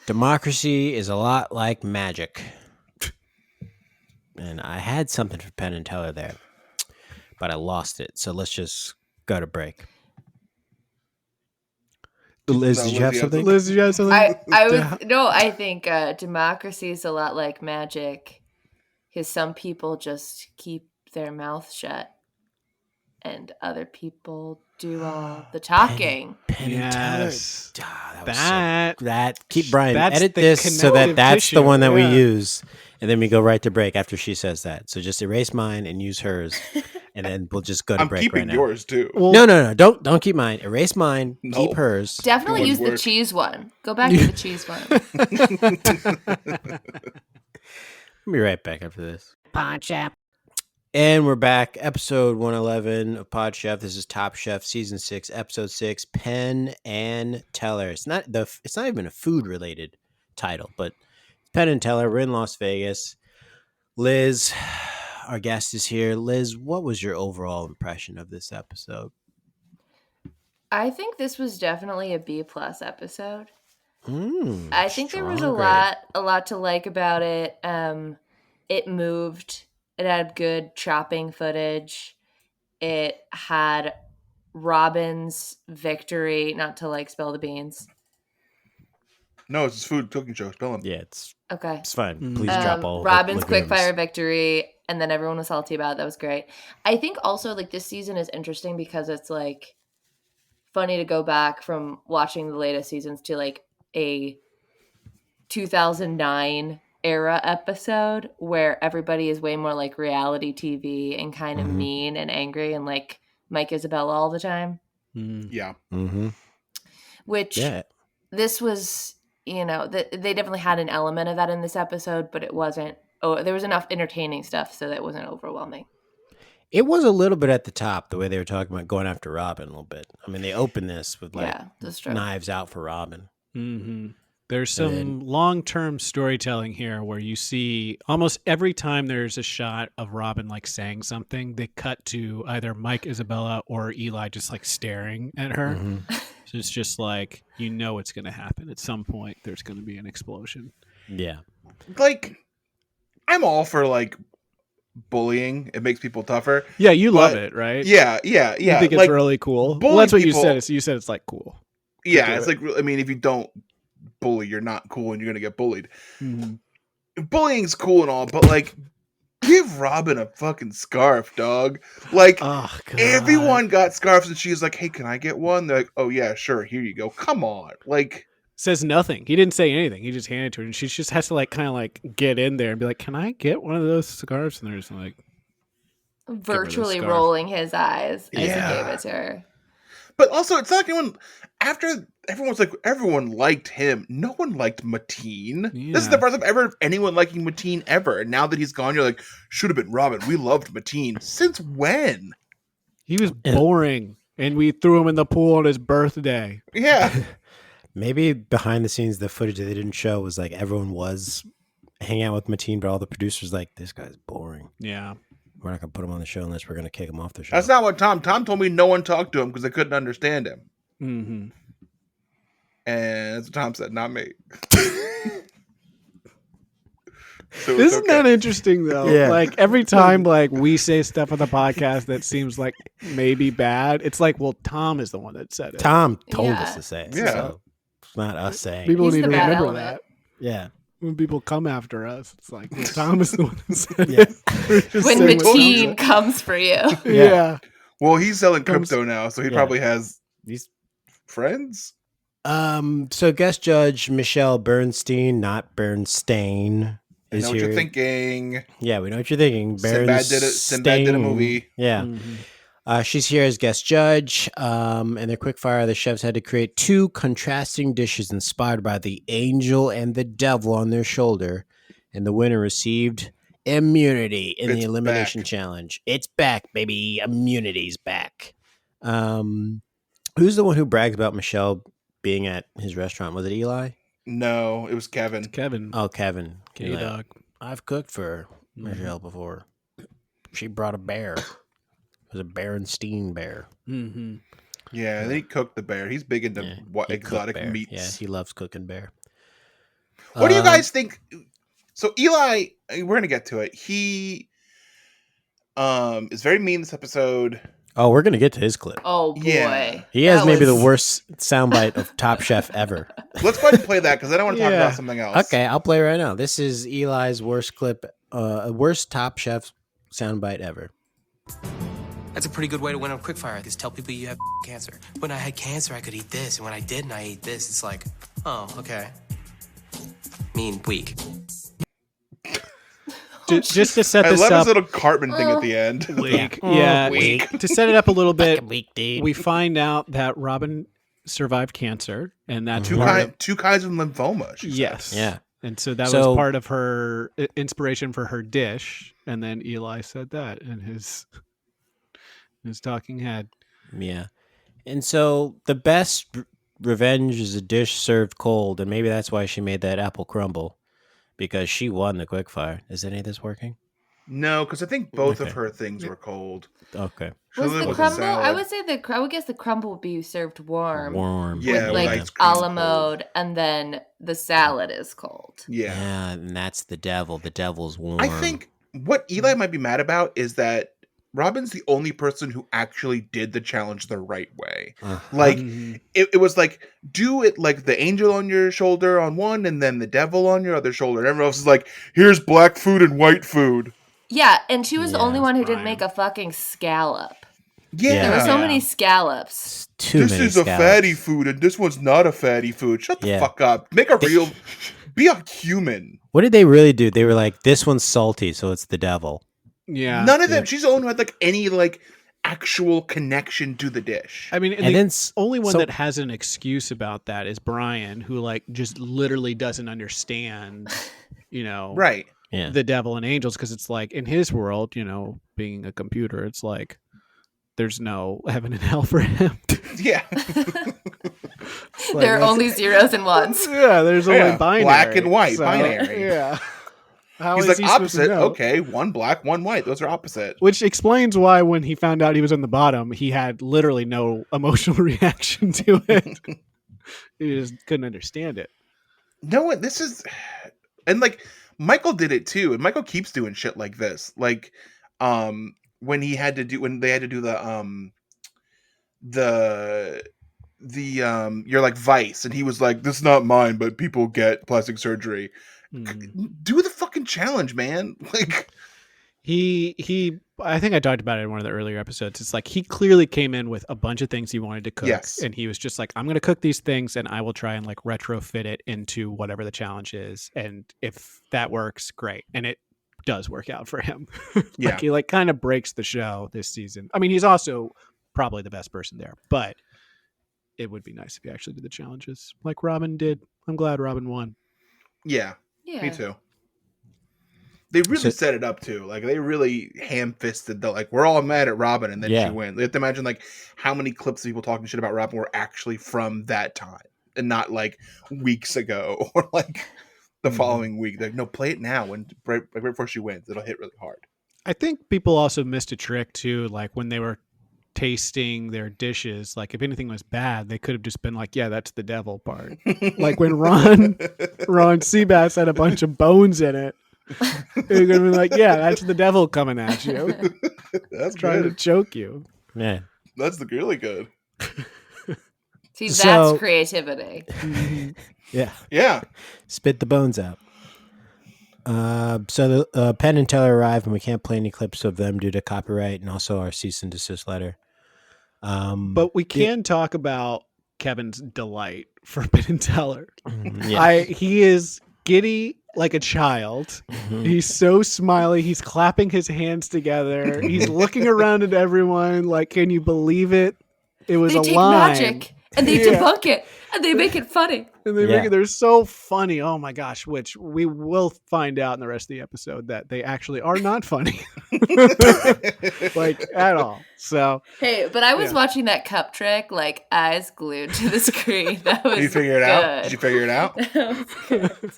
Democracy is a lot like magic. And I had something for Penn and Teller there, but I lost it. So let's just go to break. Liz, No, did you Liz, have you have something? Liz, you have something? I think democracy is a lot like magic, because some people just keep their mouth shut, and other people do all the talking. Penn and Teller. Yes. Ah, that was That. that keep Brian That's edit the this so that connective that's the tissue, one that we yeah. use, and then we go right to break after she says that. So just erase mine and use hers, and then we'll just go to I'm break keeping right now. yours too. Well, No, don't keep mine. Erase mine. No. Keep hers. Definitely Good use the work. cheese one. Go back to the cheese one. We'll be right back after this. Pod Chef. And we're back, episode 111 of Pod Chef. This is Top Chef, season 6, episode 6, Penn and Teller. It's not even a food related title, but Penn and Teller. We're in Las Vegas. Liz, our guest, is here. Liz, what was your overall impression of this episode? I think this was definitely a B+ episode. Mm, I think there was strong a lot to like about it. It moved. It had good chopping footage. It had Robin's victory, not to like spill the beans. No, it's his food cooking show. Spell him. Yeah, it's Okay. fine. Mm. Please drop all Robin's legumes. quickfire victory, and then everyone was salty about it. That was great. I think also like this season is interesting because it's like funny to go back from watching the latest seasons to like a 2009 era episode where everybody is way more like reality TV and kind of Mhm. mean and angry and like Mike Isabella all the time. Yeah. Mm-hmm. Which Yeah. this was, they definitely had an element of that in this episode, but it wasn't. Oh, there was enough entertaining stuff so that it wasn't overwhelming. It was a little bit at the top, the way they were talking about going after Robin a little bit. I mean, they opened this with like Yeah, that's true. knives out for Robin. Mm-hmm. There's And some long-term storytelling here where you see almost every time there's a shot of Robin like saying something, they cut to either Mike Isabella or Eli just like staring at her. Mhm. So it's just like, it's going to happen. At some point, there's going to be an explosion. Yeah. Like, I'm all for like bullying. It makes people tougher. Yeah, you love But- it, right? Yeah. You think it's Like, really cool. Well, bullying that's what people- you said it's like cool. yeah. do It's it. like, I mean, if you don't bully, you're not cool, and you're gonna get bullied. Mm-hmm. Bullying's cool and all, but like, give Robin a fucking scarf, dog. Like, Oh, God. everyone got scarves, and she's like, "Hey, can I get one?" They're like, "Oh yeah, sure. Here you go." Come on, like. Says nothing. He didn't say anything. He just handed it to her, and she just has to like kind of like get in there and be like, "Can I get one of those scarves?" And they're just like, Virtually scarf. rolling his eyes as Yeah. he gave it to her. But also, it's not anyone. After everyone's like, everyone liked him. No one liked Mateen. This is the Yeah. first time ever anyone liking Mateen ever. And now that he's gone, you're like, should have been Robin. We loved Mateen. Since when? he was Yeah. boring, and we threw him in the pool on his birthday. Yeah. Maybe behind the scenes, the footage that they didn't show was like everyone was hanging out with Mateen, but all the producers like, this guy's boring. Yeah. We're not going to put him on the show unless we're going to kick him off the show. That's not what Tom told me. No one talked to him because they couldn't understand him. Mm-hmm. And that's what Tom said, not me. So Isn't it's that okay. interesting though? Yeah. Like every time like we say stuff on the podcast that seems like maybe bad, it's like, well, Tom is the one that said it. Tom told Yeah. us to say it. Yeah. So it's not us saying People He's need the to bad remember element. that. Yeah. When people come after us, it's like, well, Tom is the one that said Yeah. it. We're just When saying what Tom Mateen said. comes for you. Yeah. Well, he's selling Comes- crypto now, so he Yeah. probably has These friends. So guest judge Michelle Bernstein, not Bernstein, I is know what here. you're thinking. Yeah, we know what you're thinking. Sinbad did a Bernstein. movie. Yeah. Mhm. She's here as guest judge. And their quickfire, the chefs had to create 2 contrasting dishes inspired by the angel and the devil on their shoulder. And the winner received immunity in the It's elimination back. challenge. It's back, baby. Immunity's back. Who's the one who brags about Michelle being at his restaurant? Was it Eli? No, it was Kevin. Kevin. Oh, Kevin. K Dog. I've cooked for Michelle before. She brought a bear. It was a Berenstein bear. Mm-hmm. Yeah, they cooked the bear. He's big into Yeah, what he cooked exotic bear. meats. Yeah, he loves cooking bear. What do you guys think? So Eli, we're gonna get to it. He is very mean this episode. Oh, we're gonna get to his clip. Oh boy. Yeah. He has That maybe the was- worst soundbite of Top Chef ever. Let's go ahead and play that because I don't want to talk Yeah. about something else. Okay, I'll play right now. This is Eli's worst clip, worst Top Chef soundbite ever. That's a pretty good way to win on quickfire. Just tell people you have cancer. When I had cancer, I could eat this, and when I didn't, I ate this. It's like, oh, okay. Mean, weak. Just to set I this love up, his little Cartman thing at the end. week. Yeah, Weak. to set it up a little bit, Fucking weak, dude. we find out that Robin survived cancer, and that's two part of, two kinds of lymphoma. She said. yes, Yeah. and so that So- was part of her inspiration for her dish. And then Eli said that in his talking head. Yeah. And so the best revenge is a dish served cold, and maybe that's why she made that apple crumble, because she won the quickfire. Is any of this working? No, because I think both of Okay. her things were cold. Okay. She Was lived the with a crumble? I salad. would say I would guess the crumble would be served warm. Warm. Yeah, with with like ice cream a la cold. mode, and then the salad is cold. Yeah. Yeah, and that's the devil. The devil's warm. I think what Eli might be mad about is that Robin's the only person who actually did the challenge the right way. Like, Mhm. it was like, do it like the angel on your shoulder on one and then the devil on your other shoulder. And everyone else is like, here's black food and white food. Yeah, and she was the Yeah, only one who Brian. didn't make a fucking scallop. Yeah. There were so Yeah. many scallops. It's too This many is a scallops. fatty food and this one's not a fatty food. Shut the Yeah. fuck up. Make a real, be a human. What did they really do? They were like, this one's salty, so it's the devil. Yeah. None of them. She's the only one who had like any like actual connection to the dish. I mean, And the then only one so- that has an excuse about that is Brian, who like just literally doesn't understand, Right. Yeah. the devil and angels, because it's like in his world, being a computer, it's like there's no heaven and hell for him. Yeah. It's like, There are that's- only zeros and ones. yeah, there's only Yeah, binary, black and white, binary. Yeah. How He's is like he supposed to opposite. know? Okay, one black, one white. Those are opposite. Which explains why when he found out he was on the bottom, he had literally no emotional reaction to it. He just couldn't understand it. No, this is, and like Michael did it too, and Michael keeps doing shit like this. Like, when they had to do the you're like Vice, and he was like, "This is not mine, but people get plastic surgery." Do the fucking challenge, man. Like, He I think I talked about it in one of the earlier episodes. It's like he clearly came in with a bunch of things he wanted to cook. Yes. And he was just like, I'm gonna cook these things and I will try and like retrofit it into whatever the challenge is. And if that works, great. And it does work out for him. Yeah. He like kind of breaks the show this season. I mean, he's also probably the best person there, but it would be nice if he actually did the challenges like Robin did. I'm glad Robin won. yeah, Yeah. me too. They really So- set it up too. Like they really ham-fisted the like we're all mad at Robin and then Yeah. she wins. You have to imagine like how many clips of people talking shit about Robin were actually from that time and not like weeks ago or like the Mhm. following week. Like no, play it now when right before she wins. It'll hit really hard. I think people also missed a trick too, like when they were tasting their dishes, like if anything was bad, they could have just been like, yeah, that's the devil part. Like when Ron Seabass had a bunch of bones in it. They're gonna be like, yeah, that's the devil coming at you, That's trying to good. choke you. Yeah. That's really good. See, So- that's creativity. Yeah. Yeah. Spit the bones out. So the Penn and Teller arrive, and we can't play any clips of them due to copyright and also our cease and desist letter. But we can talk about Kevin's delight for Penn and Teller. yeah. He is giddy like a child. He's so smiley. He's clapping his hands together. He's looking around at everyone like, can you believe it? It was They a take line. magic and they debunk it and they make it funny. And they make it, they're so funny. Oh my gosh, which we will find out in the rest of the episode that they actually are not funny. Like at all. So Hey, but I was watching that cup trick, like eyes glued to the screen. That was Did you figure it out? Did you figure it out? That was good.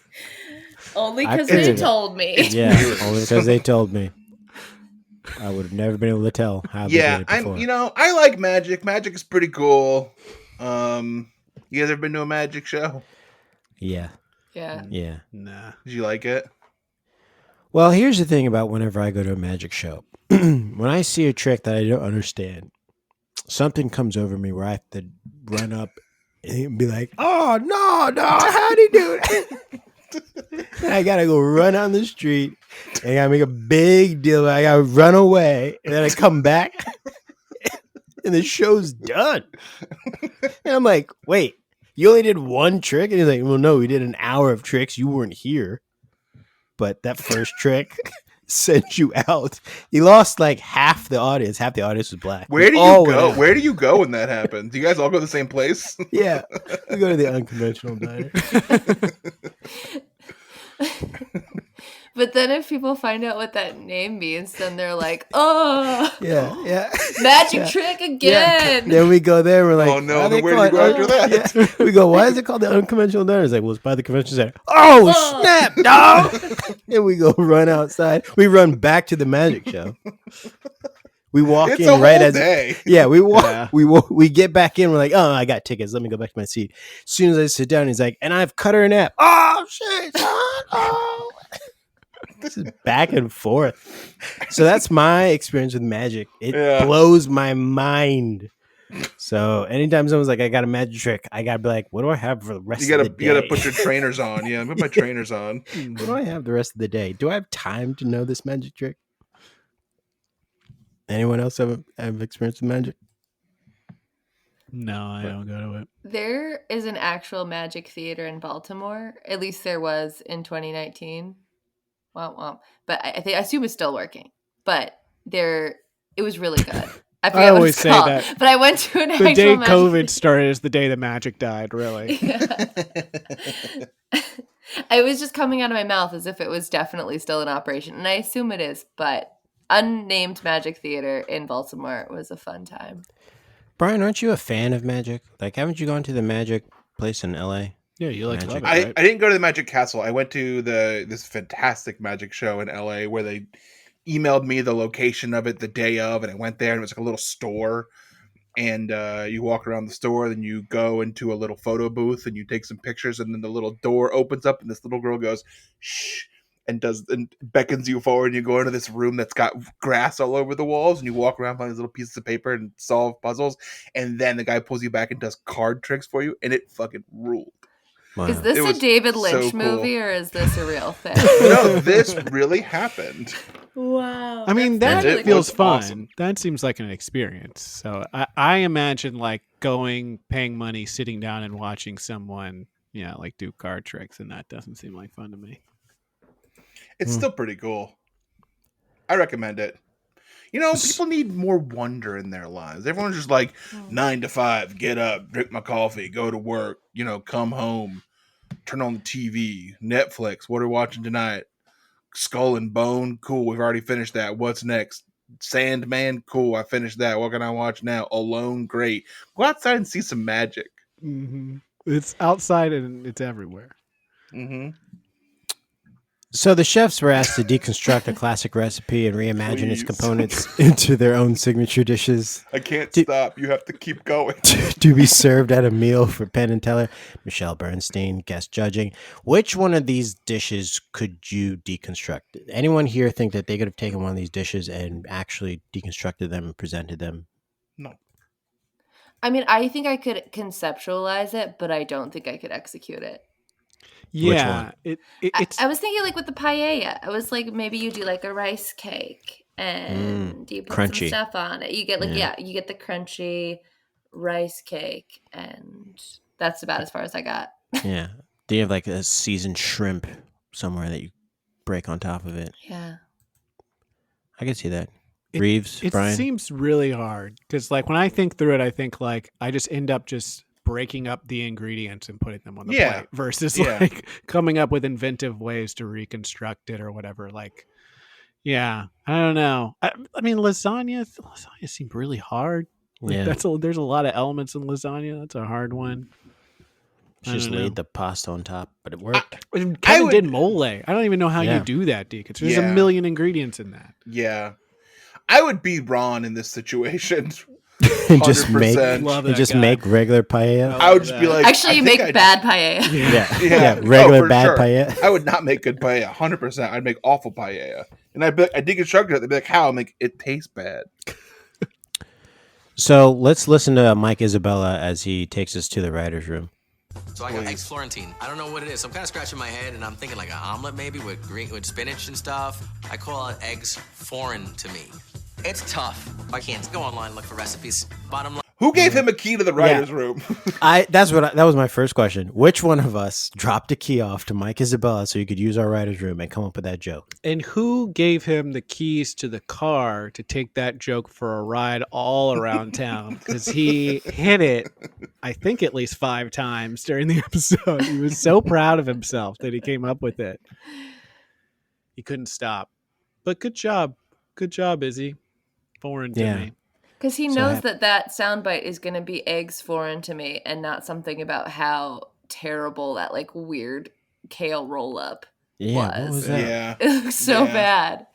Only I because figured they it. told me. Yeah, only because they told me. I would have never been able to tell how they Yeah, did it before. I like magic. Magic is pretty cool. You guys ever been to a magic show? Yeah, Yeah. yeah. nah. Did you like it? Well, here's the thing about whenever I go to a magic show. When I see a trick that I don't understand, something comes over me where I have to run up and be like, oh, no, how'd he do it? And I gotta go run on the street and I gotta make a big deal. I gotta run away and then I come back and the show's done. And I'm like, wait, you only did one trick? And he's like, well, no, we did an hour of tricks. You weren't here. But that first trick sent you out. He lost like half the audience. Half the audience was black. Where do We you all go? went out. Where do you go when that happens? Do you guys all go to the same place? Yeah, we go to the unconventional diner. But then if people find out what that name means, then they're like, oh, Yeah. magic trick again. Then we go there. We're like, Oh, no, why then they where do you call go it- after that? Yeah. We go, why is it called the unconventional diner? It's like, well, it's by the convention center. Oh, snap, dog! And we go run outside. We run back to the magic show. We walk It's in a right whole as day. yeah, we walk. Yeah. We get back in. We're like, oh, I got tickets. Let me go back to my seat. As soon as I sit down, he's like, and I've cut her in half. Oh shit! Son. Oh. This is back and forth. So that's my experience with magic. It Yeah. blows my mind. So anytime someone's like, I got a magic trick, I gotta be like, what do I have for the rest You of the day? gotta put your trainers on. Yeah, put my trainers on. What do I have the rest of the day? Do I have time to know this magic trick? Anyone else have experience with magic? No, I don't go to it. There is an actual magic theater in Baltimore. At least there was in 2019. Womp womp. But I assume it's still working. But it was really good. I forget what always it's say called. that But I went to an The actual day magic COVID started is the day the magic died, really. It was just coming out of my mouth as if it was definitely still in operation. And I assume it is, but unnamed magic theater in Baltimore was a fun time. Brian, aren't you a fan of magic? Like, haven't you gone to the magic place in LA? Yeah, you like Magic. love it, right? I didn't go to the Magic Castle. I went to this fantastic magic show in LA where they emailed me the location of it the day of, and I went there and it was like a little store. And you walk around the store, then you go into a little photo booth and you take some pictures, and then the little door opens up and this little girl goes, shh, and beckons you forward, and you go into this room that's got grass all over the walls, and you walk around on these little pieces of paper and solve puzzles, and then the guy pulls you back and does card tricks for you, and it fucking ruled. Wow. Is this It a was David so Lynch cool. movie or is this a real thing? No, this really happened. Wow. I mean, that's that really feels cool. fun. Awesome. That seems like an experience. So I imagine like going, paying money, sitting down and watching someone, like do card tricks, and that doesn't seem like fun to me. It's still pretty cool. I recommend it. People need more wonder in their lives. Everyone's just like 9 to 5, get up, drink my coffee, go to work, come home, turn on the TV, Netflix. What are we watching tonight? Skull and Bone. Cool. We've already finished that. What's next? Sandman. Cool. I finished that. What can I watch now? Alone. Great. Go outside and see some magic. Mm-hmm. It's outside and it's everywhere. Mm-hmm. So the chefs were asked to deconstruct a classic recipe and reimagine its Please. components into their own signature dishes I can't Dude. stop. You have to keep going. to be served at a meal for Penn and Teller. Michelle Bernstein, guest judging. Which one of these dishes could you deconstruct? Anyone here think that they could have taken one of these dishes and actually deconstructed them and presented them? No. I mean, I think I could conceptualize it, but I don't think I could execute it. Yeah, it's I was thinking like with the paella. I was like, maybe you do like a rice cake and you put crunchy. some stuff on it. You get like, Yeah. you get the crunchy rice cake, and that's about as far as I got. Yeah. Do you have like a seasoned shrimp somewhere that you break on top of it. Yeah. I can see that. Reeves, It Brian. seems really hard because, like, when I think through it, I think like I just end up just breaking up the ingredients and putting them on the Yeah. plate versus Yeah. like coming up with inventive ways to reconstruct it or whatever. Like, yeah, I don't know. I mean, lasagna seemed really hard. Like, Yeah. there's a lot of elements in lasagna. That's a hard one. I Just don't know. laid the pasta on top, but it worked. Kevin would- did mole. I don't even know how Yeah. you do that, Deacon. There's Yeah. a million ingredients in that. Yeah. I would be Ron in this situation. And just make 100%. Love and that just guy. make regular paella. I would just be like, Actually, I you think make I'd- bad paella. Yeah, regular for bad sure. paella. I would not make good paella, 100%. I'd make awful paella. And I deconstruct it. They'd be like, how? I'm like, it tastes bad. So let's listen to Mike Isabella as he takes us to the writer's room. So I got eggs Florentine. I don't know what it is. I'm kind of scratching my head, and I'm thinking like an omelet maybe with spinach and stuff. I call it eggs foreign to me. It's tough. I can't go online and look for recipes. Bottom line. Who gave him a key to the writer's room? That was my first question. Which one of us dropped a key off to Mike Isabella so you could use our writer's room and come up with that joke? And who gave him the keys to the car to take that joke for a ride all around town? Because he hit it, I think, at least 5 times during the episode. He was so proud of himself that he came up with it. He couldn't stop. But good job. Good job, Izzy. Foreign to Yeah. me. Because he So knows that soundbite is going to be eggs foreign to me and not something about how terrible that like weird kale roll up Yeah, what was. was that? Yeah. It looks so Yeah. bad.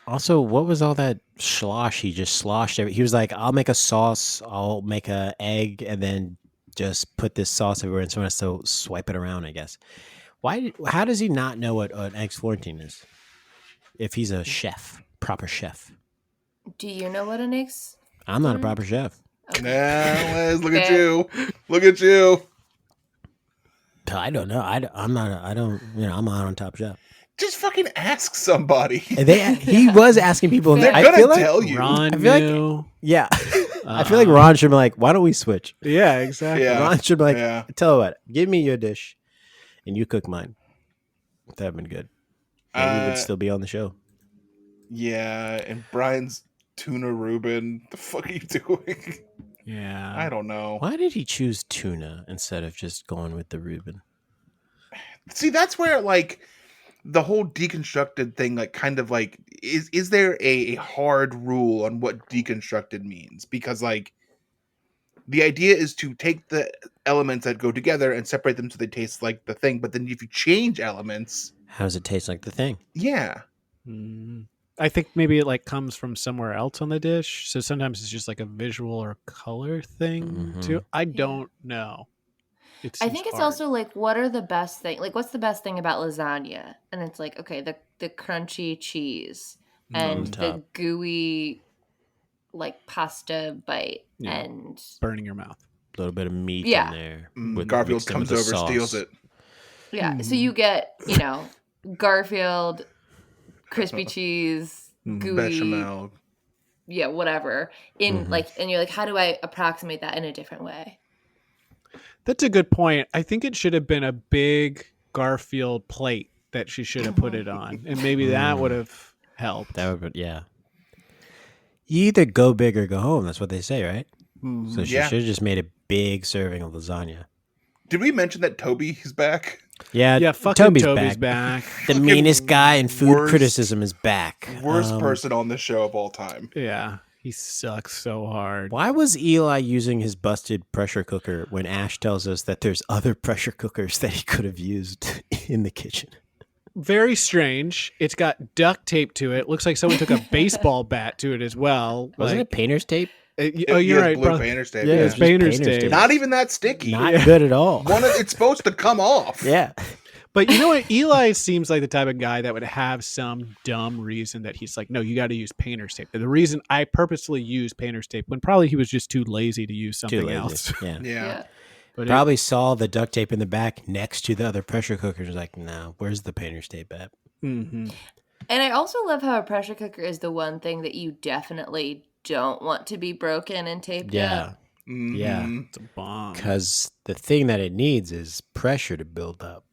Also, what was all that slosh he just sloshed? He was like, I'll make a sauce, I'll make a egg, and then just put this sauce everywhere and someone has to swipe it around, I guess. How does he not know what an eggs Florentine is? If he's a chef, proper chef. Do you know what an eggs? I'm not a proper chef. Nah, Liz, look at Fair. you. Look at you. I don't know. I'm not on Top Chef. Just fucking ask somebody. And he was asking people. They're I gonna feel like, tell you. Ron I feel like- knew. yeah. I feel like Ron should be like, why don't we switch? Yeah, exactly. Yeah. Ron should be like, Yeah. tell you what, give me your dish, and you cook mine. That'd been good. And we would still be on the show. Yeah, and Brian's tuna Reuben. The fuck are you doing? Yeah. I don't know. Why did he choose tuna instead of just going with the Reuben? See, that's where like the whole deconstructed thing, like, kind of like, is there a hard rule on what deconstructed means? Because like the idea is to take the elements that go together and separate them so they taste like the thing. But then if you change elements, How does it taste like the thing? yeah, Mm. I think maybe it like comes from somewhere else on the dish. So sometimes it's just like a visual or color thing Mhm. too. I don't know. It I seems think it's hard. also like, what are the best thing? Like, what's the best thing about lasagna? And it's like, okay, the crunchy cheese and the top. gooey, like pasta bite, Yeah. and burning your mouth. A little bit of meat Yeah. in there. Garfield mixed in with comes the over, steals sauce. it. yeah. So Mm. you get, Garfield, crispy cheese, gooey, Bechamel. yeah, whatever. In Mhm. like, and you're like, how do I approximate that in a different way? That's a good point. I think it should have been a big Garfield plate that she should have put it on, and maybe that would have helped. That would, yeah. You either go big or go home. That's what they say, right? So she Yeah. should have just made a big serving of lasagna. Did we mention that Toby's back? Yeah, Yeah, fucking Toby's, Toby's back. back. The meanest guy in food worst- criticism is back. Worst person on the show of all time. Yeah, he sucks so hard. Why was Eli using his busted pressure cooker when Ash tells us that there's other pressure cookers that he could have used in the kitchen? Very strange. It's got duct tape to it. Looks like someone took a baseball bat to it as well. Wasn't it painter's tape? Oh, He you're has right. Blue bro. painter's tape. Yeah, Yeah, it's painter's tape. Not even that sticky. Not good at all. It's supposed to come off. Yeah. But you know what? Eli seems like the type of guy that would have some dumb reason that he's like, no, you got to use painter's tape. The reason I purposely use painter's tape when probably he was just too lazy to use something Too lazy. else. Yeah. Yeah. But Probably saw the duct tape in the back next to the other pressure cookers. Was like, no, where's the painter's tape at? Mm-hmm. And I also love how a pressure cooker is the one thing that you definitely don't want to be broken and taped Yeah. up. Mhm. Yeah. It's a bomb. Because the thing that it needs is pressure to build up.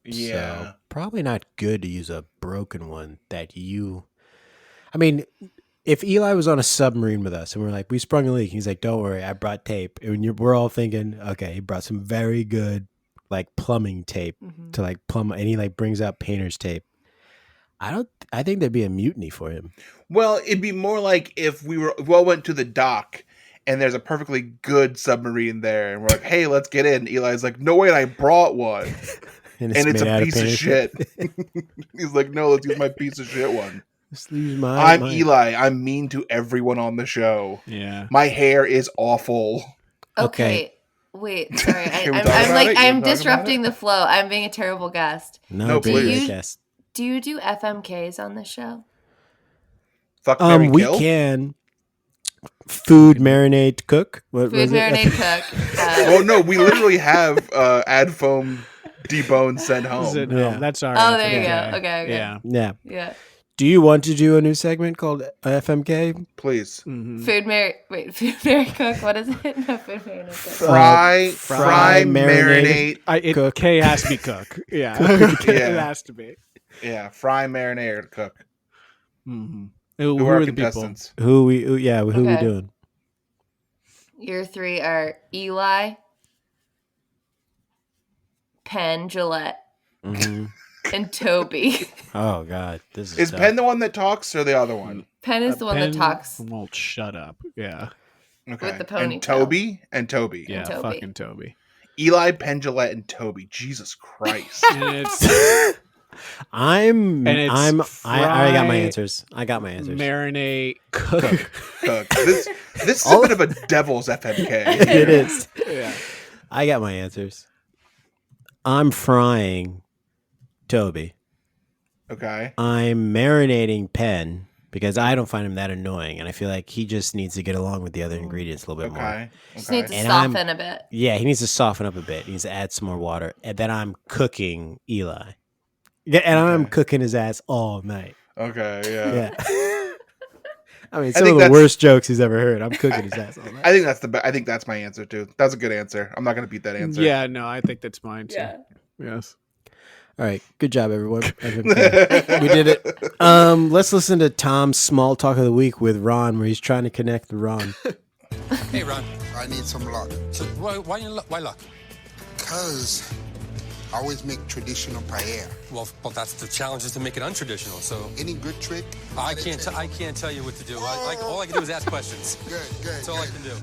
Yeah. So probably not good to use a broken one that you. I mean, if Eli was on a submarine with us and we're like, we sprung a leak, he's like, don't worry, I brought tape. And we're all thinking, okay, he brought some very good like plumbing tape to like plumb, and he like brings out painter's tape. I think there'd be a mutiny for him. Well, it'd be more like if we all went to the dock and there's a perfectly good submarine there, and we're like, "Hey, let's get in." Eli's like, "No, wait, I brought one, and it's made out a piece of painter's shit." tape. He's like, "No, let's use my piece of shit one." Just use mine. I'm Eli. I'm mean to everyone on the show. Yeah. My hair is awful. Okay. Wait, sorry. Can we I'm talk about it? like You wanna I'm talk about disrupting the flow. I'm being a terrible guest. No, please. please. Guess. Do you do FMKs on this show? Fuck, Mary, We kill? can food marinate cook. What Food was it? marinade cook. Well, no, we literally have ad foam debone sent Is home. it? Yeah. No, that's our. Oh, there you FMK. go. Okay. Yeah. Yeah. Yeah. Do you want to do a new segment called FMK? Please. Mhm. Food Mary cook. What is it? No, food marinade cook. Fry, marinate. cook. K has to be cook. Yeah. Yeah. It has to be. Yeah, fry, marinate, cook. Mm-hmm. Who Who are are the people? contestants? Who we we Okay. doing? Your three are Eli, Penn, Gillette, Mhm. and Toby. Oh God, this is Is tough. Penn the one that talks or the other one? Penn is the one that Penn talks. Won't shut up. Yeah. Okay. With the And ponytail. Toby and Toby. Yeah. Toby. Fucking Toby. Eli, Penn, Gillette, and Toby. Jesus Christ. And it's I already got my fry, answers. I got my answers. marinate, cook. Cook. This is a bit of a devil's FMK. It is. Yeah. I got my answers. I'm frying Toby. Okay. I'm marinating Penn because I don't find him that annoying, and I feel like he just needs to get along with the other ingredients a little bit more. Okay. Just need to And soften a bit. Yeah, he needs to soften up a bit. He needs to add some more water, and then I'm cooking Eli. Yeah, and I'm Okay. cooking his ass all night. Okay. Yeah. Yeah. I mean, I some think of the that's- worst jokes he's ever heard. I'm cooking his ass all night. I think that's I think that's my answer too. That's a good answer. I'm not gonna beat that answer. Yeah. No, I think that's mine too. Yeah. Yes. All right, good job, everyone. FMK. We did it. Let's listen to Tom's small talk of the week with Ron, where he's trying to connect with Ron. Hey, Ron. I need some luck. So why luck? Because I always make traditional paella. Well, that's the challenge is to make it untraditional. So Any good trick? I can't tell you what to do. All I can do is ask questions. Good. That's all I can do.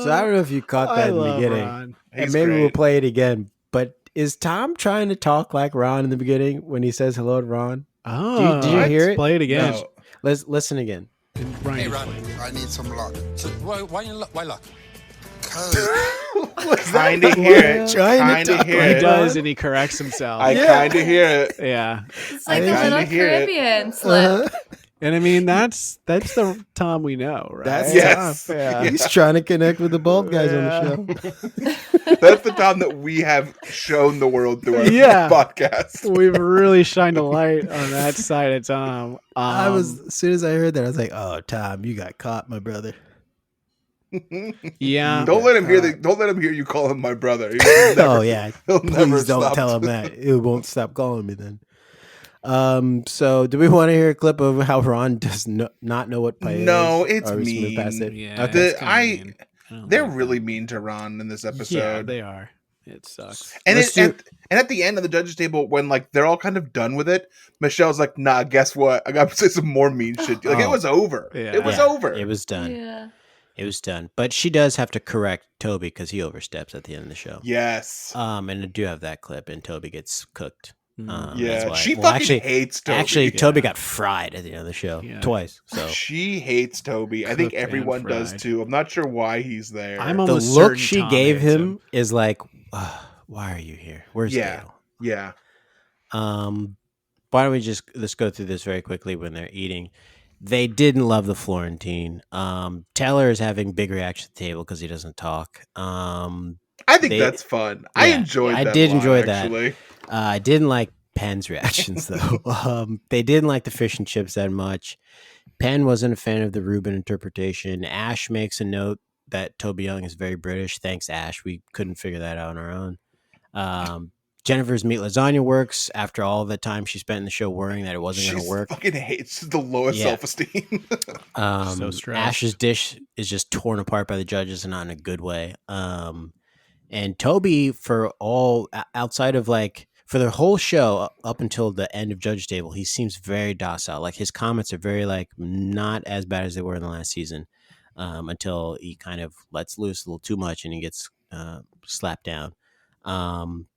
So I don't know if you caught that in the beginning, Ron. and He's maybe we'll great. play it again. But is Tom trying to talk like Ron in the beginning when he says hello to Ron? Oh, Did you hear it? Play it again. No. Let's listen again. And Ryan, Hey, Ron. I need some luck. So why luck? Because Kind of hear it. Trying to Kind of talk hear he like it. does, and he corrects himself. I kind of hear it. Yeah, It's like I a kinda little hear it. Caribbean slip. and I mean that's the Tom we know, right? That's Yes. Tom. Yeah. He's trying to connect with the bald guys on the show. That's the Tom that we have shown the world through our Yeah. podcast. We've really shined a light on that side of Tom. I was as soon as I heard that, I was like, "Oh, Tom, you got caught, my brother." yeah. Don't let him hear Don't let him hear you call him my brother. He will never, Oh yeah, he'll never please don't stop. tell him that. It won't stop calling me then. So do we want to hear a clip of how Ron does not know what paella No, is? it's Or we move past it? Yeah, Okay. it's kinda mean. I don't They're like really mean to Ron in this that. episode. Yeah, they are. It sucks. And Let's do- at the end of the judges table, when like they're all kind of done with it, Michelle's like, "Nah, guess what? I got to say some more mean shit." Like it Oh. was over. Yeah. It was Yeah, over. It was done. Yeah. It was done. But she does have to correct Toby because he oversteps at the end of the show. Yes. And I do have that clip, and Toby gets cooked. Mm. Yeah. that's why- She well, fucking actually, hates Toby. Actually, Yeah. Toby got fried at the end of the show Yeah. twice. So She hates Toby. I think Cooked and everyone does fried. too. I'm not sure why he's there. I'm the almost look certain she Tom gave hates him is like, "Why are you here? Where's Yeah. Gail?" yeah. Why don't we let's go through this very quickly when they're eating. They didn't love the Florentine. Taylor is having big reaction at the table because he doesn't talk. I think They- that's fun. I yeah, enjoyed I that. did a lot, enjoy that. actually. I didn't like Penn's reactions though. They didn't like the fish and chips that much. Penn wasn't a fan of the Reuben interpretation. Ash makes a note that Toby Young is very British. Thanks, Ash. We couldn't figure that out on our own. Jennifer's meat lasagna works after all the time she spent in the show worrying that it wasn't going to work. Fucking hates the lowest Yeah. self-esteem. So stressed. Ash's dish is just torn apart by the judges and not in a good way. And Toby, for all outside of like for the whole show up until the end of Judge Table, he seems very docile. Like his comments are very like not as bad as they were in the last season, until he kind of lets loose a little too much and he gets slapped down.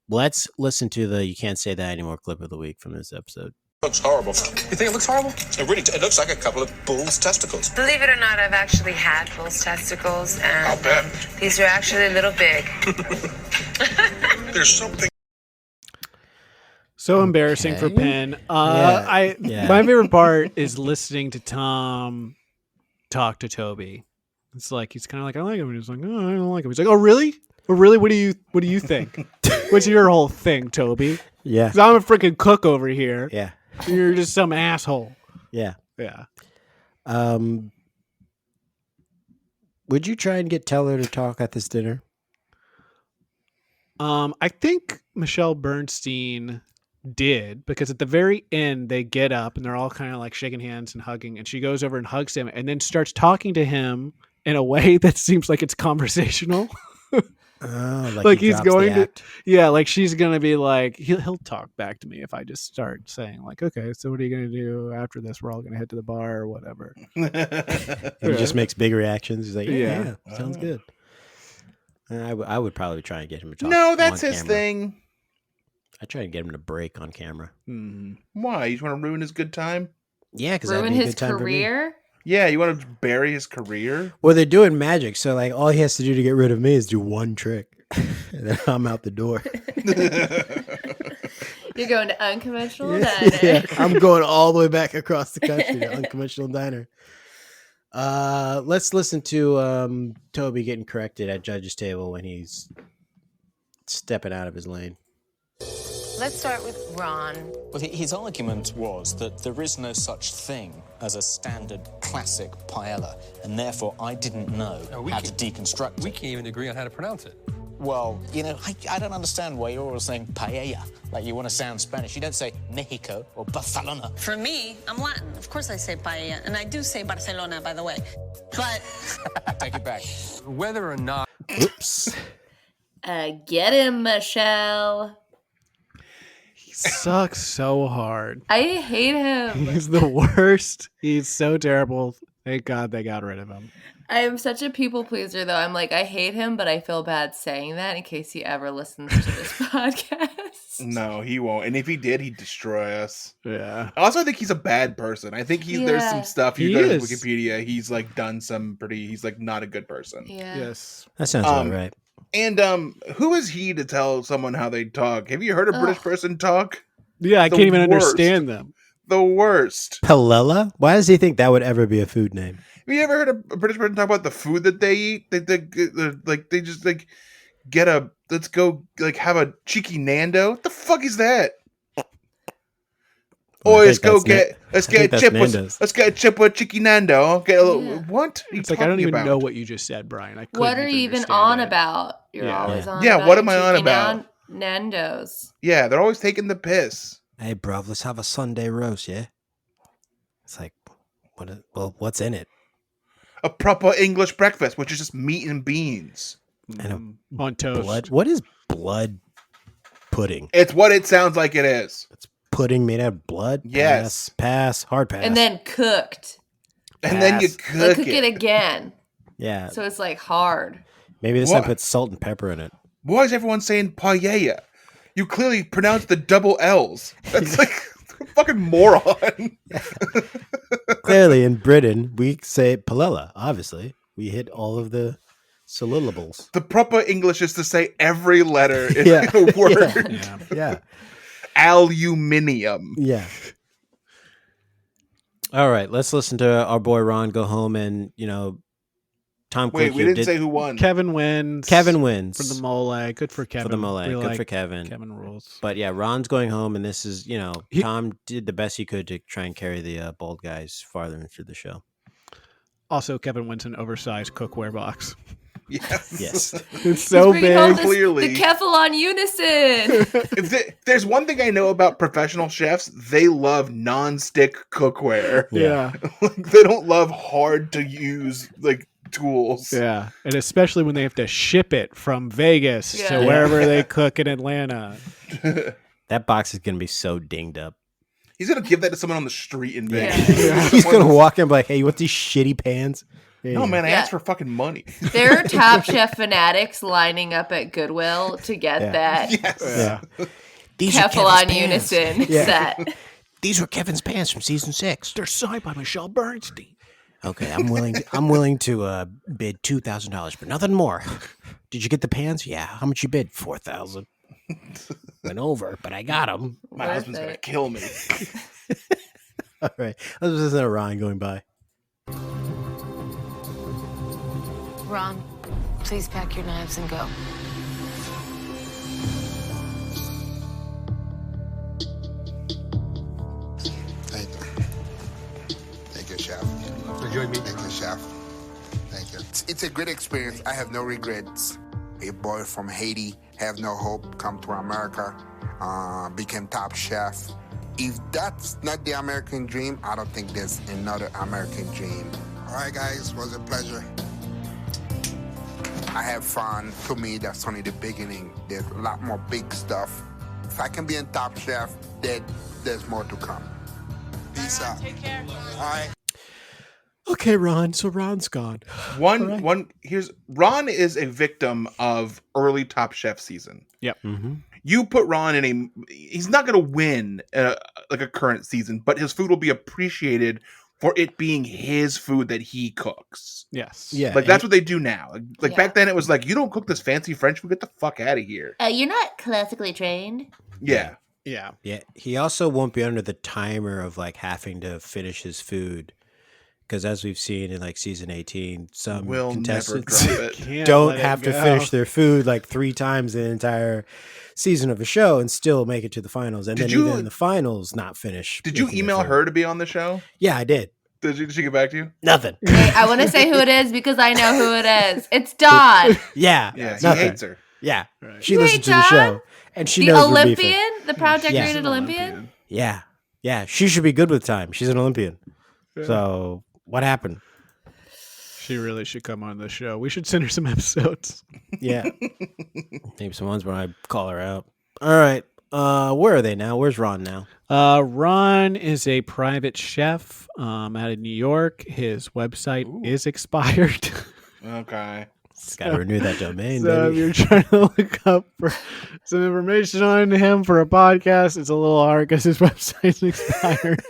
Let's listen to the "You Can't Say That Anymore" clip of the week from this episode. Looks horrible. You think it looks horrible? It looks like a couple of bull's testicles. Believe it or not, I've actually had bull's testicles, and I'll bet. these are actually a little big. There's something. So embarrassing for Okay. Penn. Yeah. My favorite part is listening to Tom talk to Toby. It's like he's kind of like, I like him, and he's like, oh, I don't like him. He's like, oh really? Oh really? What do you think? What's your whole thing, Toby? Yeah, 'Cause I'm a freaking cook over here. yeah, You're just some asshole. yeah. Yeah. Would you try and get Teller to talk at this dinner? I think Michelle Bernstein did, because at the very end they get up and they're all kind of like shaking hands and hugging, and she goes over and hugs him and then starts talking to him in a way that seems like it's conversational. Oh, Like he he's drops the going to, act. yeah, like she's gonna be like, he'll talk back to me if I just start saying like, okay, so what are you gonna do after this? We're all gonna head to the bar or whatever. He just makes big reactions. He's like, Yeah. yeah, sounds good. And I would probably try and get him to talk. No, that's on his camera. thing. I try and get him to break on camera. Why? You just want to ruin his good time? Yeah, because Ruin his career. Yeah, you want to bury his career? Well, they're doing magic, so like all he has to do to get rid of me is do one trick, and then I'm out the door. You're going to Unconventional Diner. Yeah, I'm going all the way back across the country to Unconventional Diner. Let's listen to Toby getting corrected at Judge's Table when he's stepping out of his lane. Let's start with Ron. Well, his argument was that there is no such thing as a standard classic paella, and therefore I didn't know how to deconstruct it. We can't even agree on how to pronounce it. Well, you know, I don't understand why you're always saying paella, like you want to sound Spanish. You don't say Mexico or Barcelona. For me, I'm Latin. Of course I say paella, and I do say Barcelona, by the way. But Take it back. Whether or not Oops. Get him, Michelle. He sucks so hard. I hate him. He's the worst. He's so terrible. Thank God they got rid of him. I am such a people pleaser, though. I'm like, I hate him, but I feel bad saying that in case he ever listens to this podcast. No, he won't. And if he did, he'd destroy us. Yeah. Also, I think he's a bad person. I think there's some Yeah. stuff you He go to is. Wikipedia. He's like done some pretty. He's like not a good person. Yeah. Yes. That sounds about right. And who is he to tell someone how they talk? Have you heard a British person talk? Yeah, I The can't even worst. understand them. The worst. Paella? Why does he think that would ever be a food name? Have you ever heard a British person talk about the food that they eat? They just like get a let's go like have a cheeky Nando. What the fuck is that? Well, Oh, I let's think go that's get let's I think get a that's chip with Nando's. let's get a chip with cheeky Nando. Get a little Yeah. what? Are you It's like I don't talking even about? know what you just said, Brian. I What couldn't are you even understand on it. about? You're Yeah. always on Yeah, about what your am I on cheeky about? Nando's. Yeah, they're always taking the piss. Hey, bro, let's have a Sunday roast, yeah? It's like, what's in it? A proper English breakfast, which is just meat and beans. And On toast. blood. What is blood pudding? It's what it sounds like it is. Pudding made out of blood? Yes. Pass. Hard pass. And then cooked. And then you Pass. Like, cook cook it it. again. Yeah. So it's like hard. Maybe this What? time put salt and pepper in it. Why is everyone saying paella? You clearly pronounced the double L's. That's like a fucking moron. Clearly, in Britain, we say paella, obviously. We hit all of the syllables. The proper English is to say every letter in Yeah. a word. Yeah. Yeah. Aluminium. Yeah. All right, let's listen to our boy Ron go home and, Tom Wait, Quick we here didn't say who won. Kevin wins. Kevin wins. For the mole. Good for Kevin. For the mole. We Good like for Kevin. Kevin rules. But yeah, Ron's going home, and this is, Tom did the best he could to try and carry the bald guys farther into the show. Also, Kevin wins an oversized cookware box. Yes. It's so He's bringing home big. this- Clearly. the Kefalon unison. There's one thing I know about professional chefs. They love non-stick cookware. Yeah. They don't love hard to use like tools. Yeah. And especially when they have to ship it from Vegas Yeah. to wherever they cook in Atlanta. That box is going to be so dinged up. He's gonna give that to someone on the street in Yeah. Vegas. He's going to walk in and be like, hey, you want these shitty pans? There you No go. man, I Yeah. asked for fucking money. There are Top Chef fanatics lining up at Goodwill to get Yeah. that Yes. Yeah. These are Kefalon Kevin's pans. unison Yeah. set. These were Kevin's pants from season 6. They're signed by Michelle Bernstein. Okay, I'm willing to bid $2,000, but nothing more. Did you get the pants? Yeah. How much you bid? $4,000. Went over, but I got them. My Worth husband's gonna it. kill me. All right. Let's listen to Ryan going by. Ron, please pack your knives and go. Thank you. Thank you, Chef. Enjoy meeting Thank you, Chef. Thank you. It's a great experience. I have no regrets. A boy from Haiti, have no hope, come to America, became top chef. If that's not the American dream, I don't think there's another American dream. All right, guys, it was a pleasure. I have fun. To me, that's only the beginning. There's a lot more big stuff. If I can be in Top Chef, there's more to come. Peace out. Take care. All right. Okay, Ron. So Ron's gone. Ron is a victim of early Top Chef season. Yep. Mm-hmm. You put Ron in he's not going to win like a current season, but his food will be appreciated for it being his food that he cooks. Yes. Yeah. Like that's what they do now. Like Yeah. back then it was like, you don't cook this fancy French food, get the fuck out of here. You're not classically trained. Yeah. Yeah. Yeah. He also won't be under the timer of like having to finish his food. Because as we've seen in like season 18, some Will contestants never drop it. Can't don't let it have to go. finish their food like 3 times the entire season of a show and still make it to the finals. And Did then you- even in the finals not finish. Did you making their email food. her to be on the show? Yeah, I did. Did she get back to you? Nothing. Hey, I want to say who it is because I know who it is. It's Dawn. Yeah. Yeah, he nothing. hates her. Yeah. Right. She You listens hate to the Dawn? show. And she The knows we're beefing. Olympian? The proud Yes. decorated Olympian? Yeah. Yeah. She should be good with time. She's an Olympian. So what happened? She really should come on the show. We should send her some episodes. Yeah. Maybe some ones when I call her out. All right. Where are they now? Where's Ron now? Ron is a private chef out of New York. His website is expired. Okay. Got to renew that domain, So if baby. you're trying to look up for some information on him for a podcast, it's a little hard because his website's expired.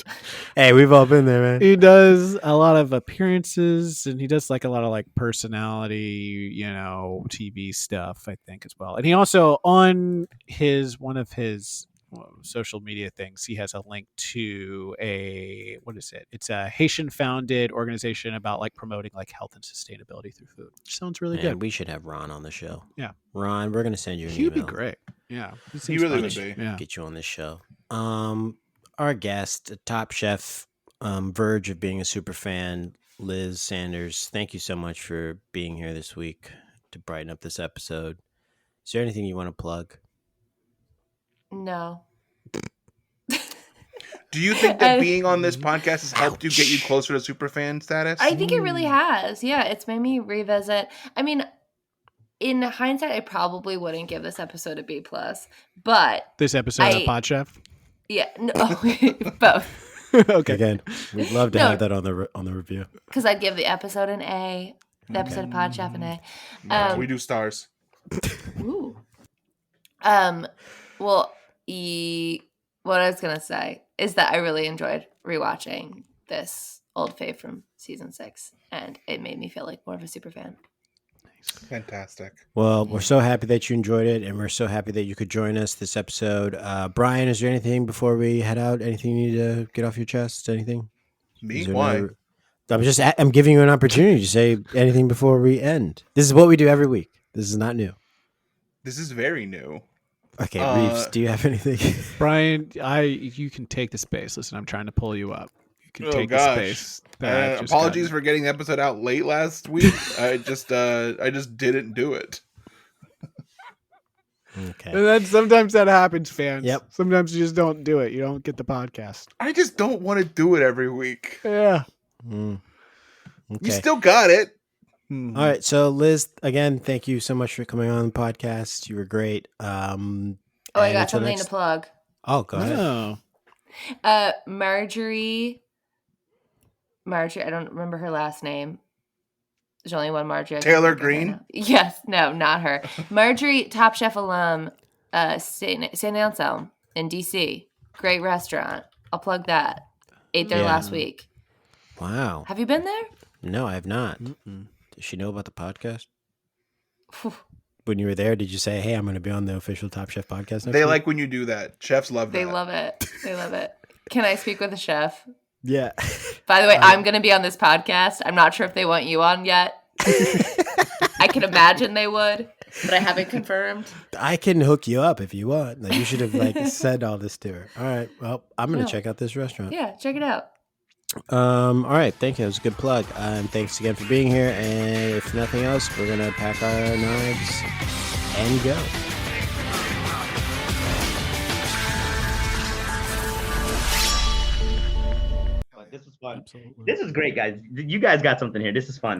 Hey, we've all been there, man. He does a lot of appearances and he does like a lot of like personality, TV stuff, I think, as well. And he also on one of his social media things, he has a link to it's a Haitian founded organization about like promoting like health and sustainability through food, which sounds really Man, good. we should have Ron on the show. Yeah. Ron, we're going to send you an He'd be email. great. Yeah. He really would seems be. Yeah. Get you on this show. Our guest, Top Chef, verge of being a super fan, Liz Sanders. Thank you so much for being here this week to brighten up this episode. Is there anything you want to plug? No. Do you think that being on this podcast has helped you get you closer to superfan status? I think it really has. Yeah, it's made me revisit. I mean, in hindsight, I probably wouldn't give this episode a B+, but This episode of Pod Chef? yeah, no, both. Okay. Again, we'd love to No. have that on the review. Because I'd give the episode an A, the episode of Pod Chef an A. We do stars. Ooh. Well, what I was gonna say is that I really enjoyed rewatching this old fave from season 6, and it made me feel like more of a super fan. Fantastic. Well, we're so happy that you enjoyed it, and we're so happy that you could join us this episode. Brian, is there anything before we head out? Anything you need to get off your chest? Anything? Me? Is there Why? I'm giving you an opportunity to say anything before we end. This is what we do every week. This is not new. This is very new. Okay, Reeves, do you have anything? Brian, you can take the space. Listen, I'm trying to pull you up. can Oh take gosh! the space. that I've just Apologies gotten. for getting the episode out late last week. I just didn't do it. Okay. And then sometimes that happens, fans. Yep. Sometimes you just don't do it. You don't get the podcast. I just don't want to do it every week. Yeah. Okay. You still got it. Hmm. All right. So Liz, again, thank you so much for coming on the podcast. You were great. I and got until something next- to plug. Oh, go ahead. Oh. Marjorie, I don't remember her last name. There's only one Marjorie. I can Taylor think of right Greene? now. Yes, no, not her. Marjorie, Top Chef alum, St. Anselm in DC. Great restaurant. I'll plug that. Ate there Yeah. last week. Wow. Have you been there? No, I have not. Does she know about the podcast? When you were there, did you say, "Hey, I'm going to be on the official Top Chef podcast"? Next They week? like when you do that. Chefs love that. They love it. They love it. Can I speak with a chef? Yeah. By the way, I'm going to be on this podcast. I'm not sure if they want you on yet. I can imagine they would, but I haven't confirmed. I can hook you up if you want. Like, you should have said all this to her. All right. Well, I'm going to No. check out this restaurant. Yeah, check it out. All right. Thank you. It was a good plug. Thanks again for being here. And if nothing else, we're going to pack our knives and go. This was fun. This is great, guys. You guys got something here. This is fun.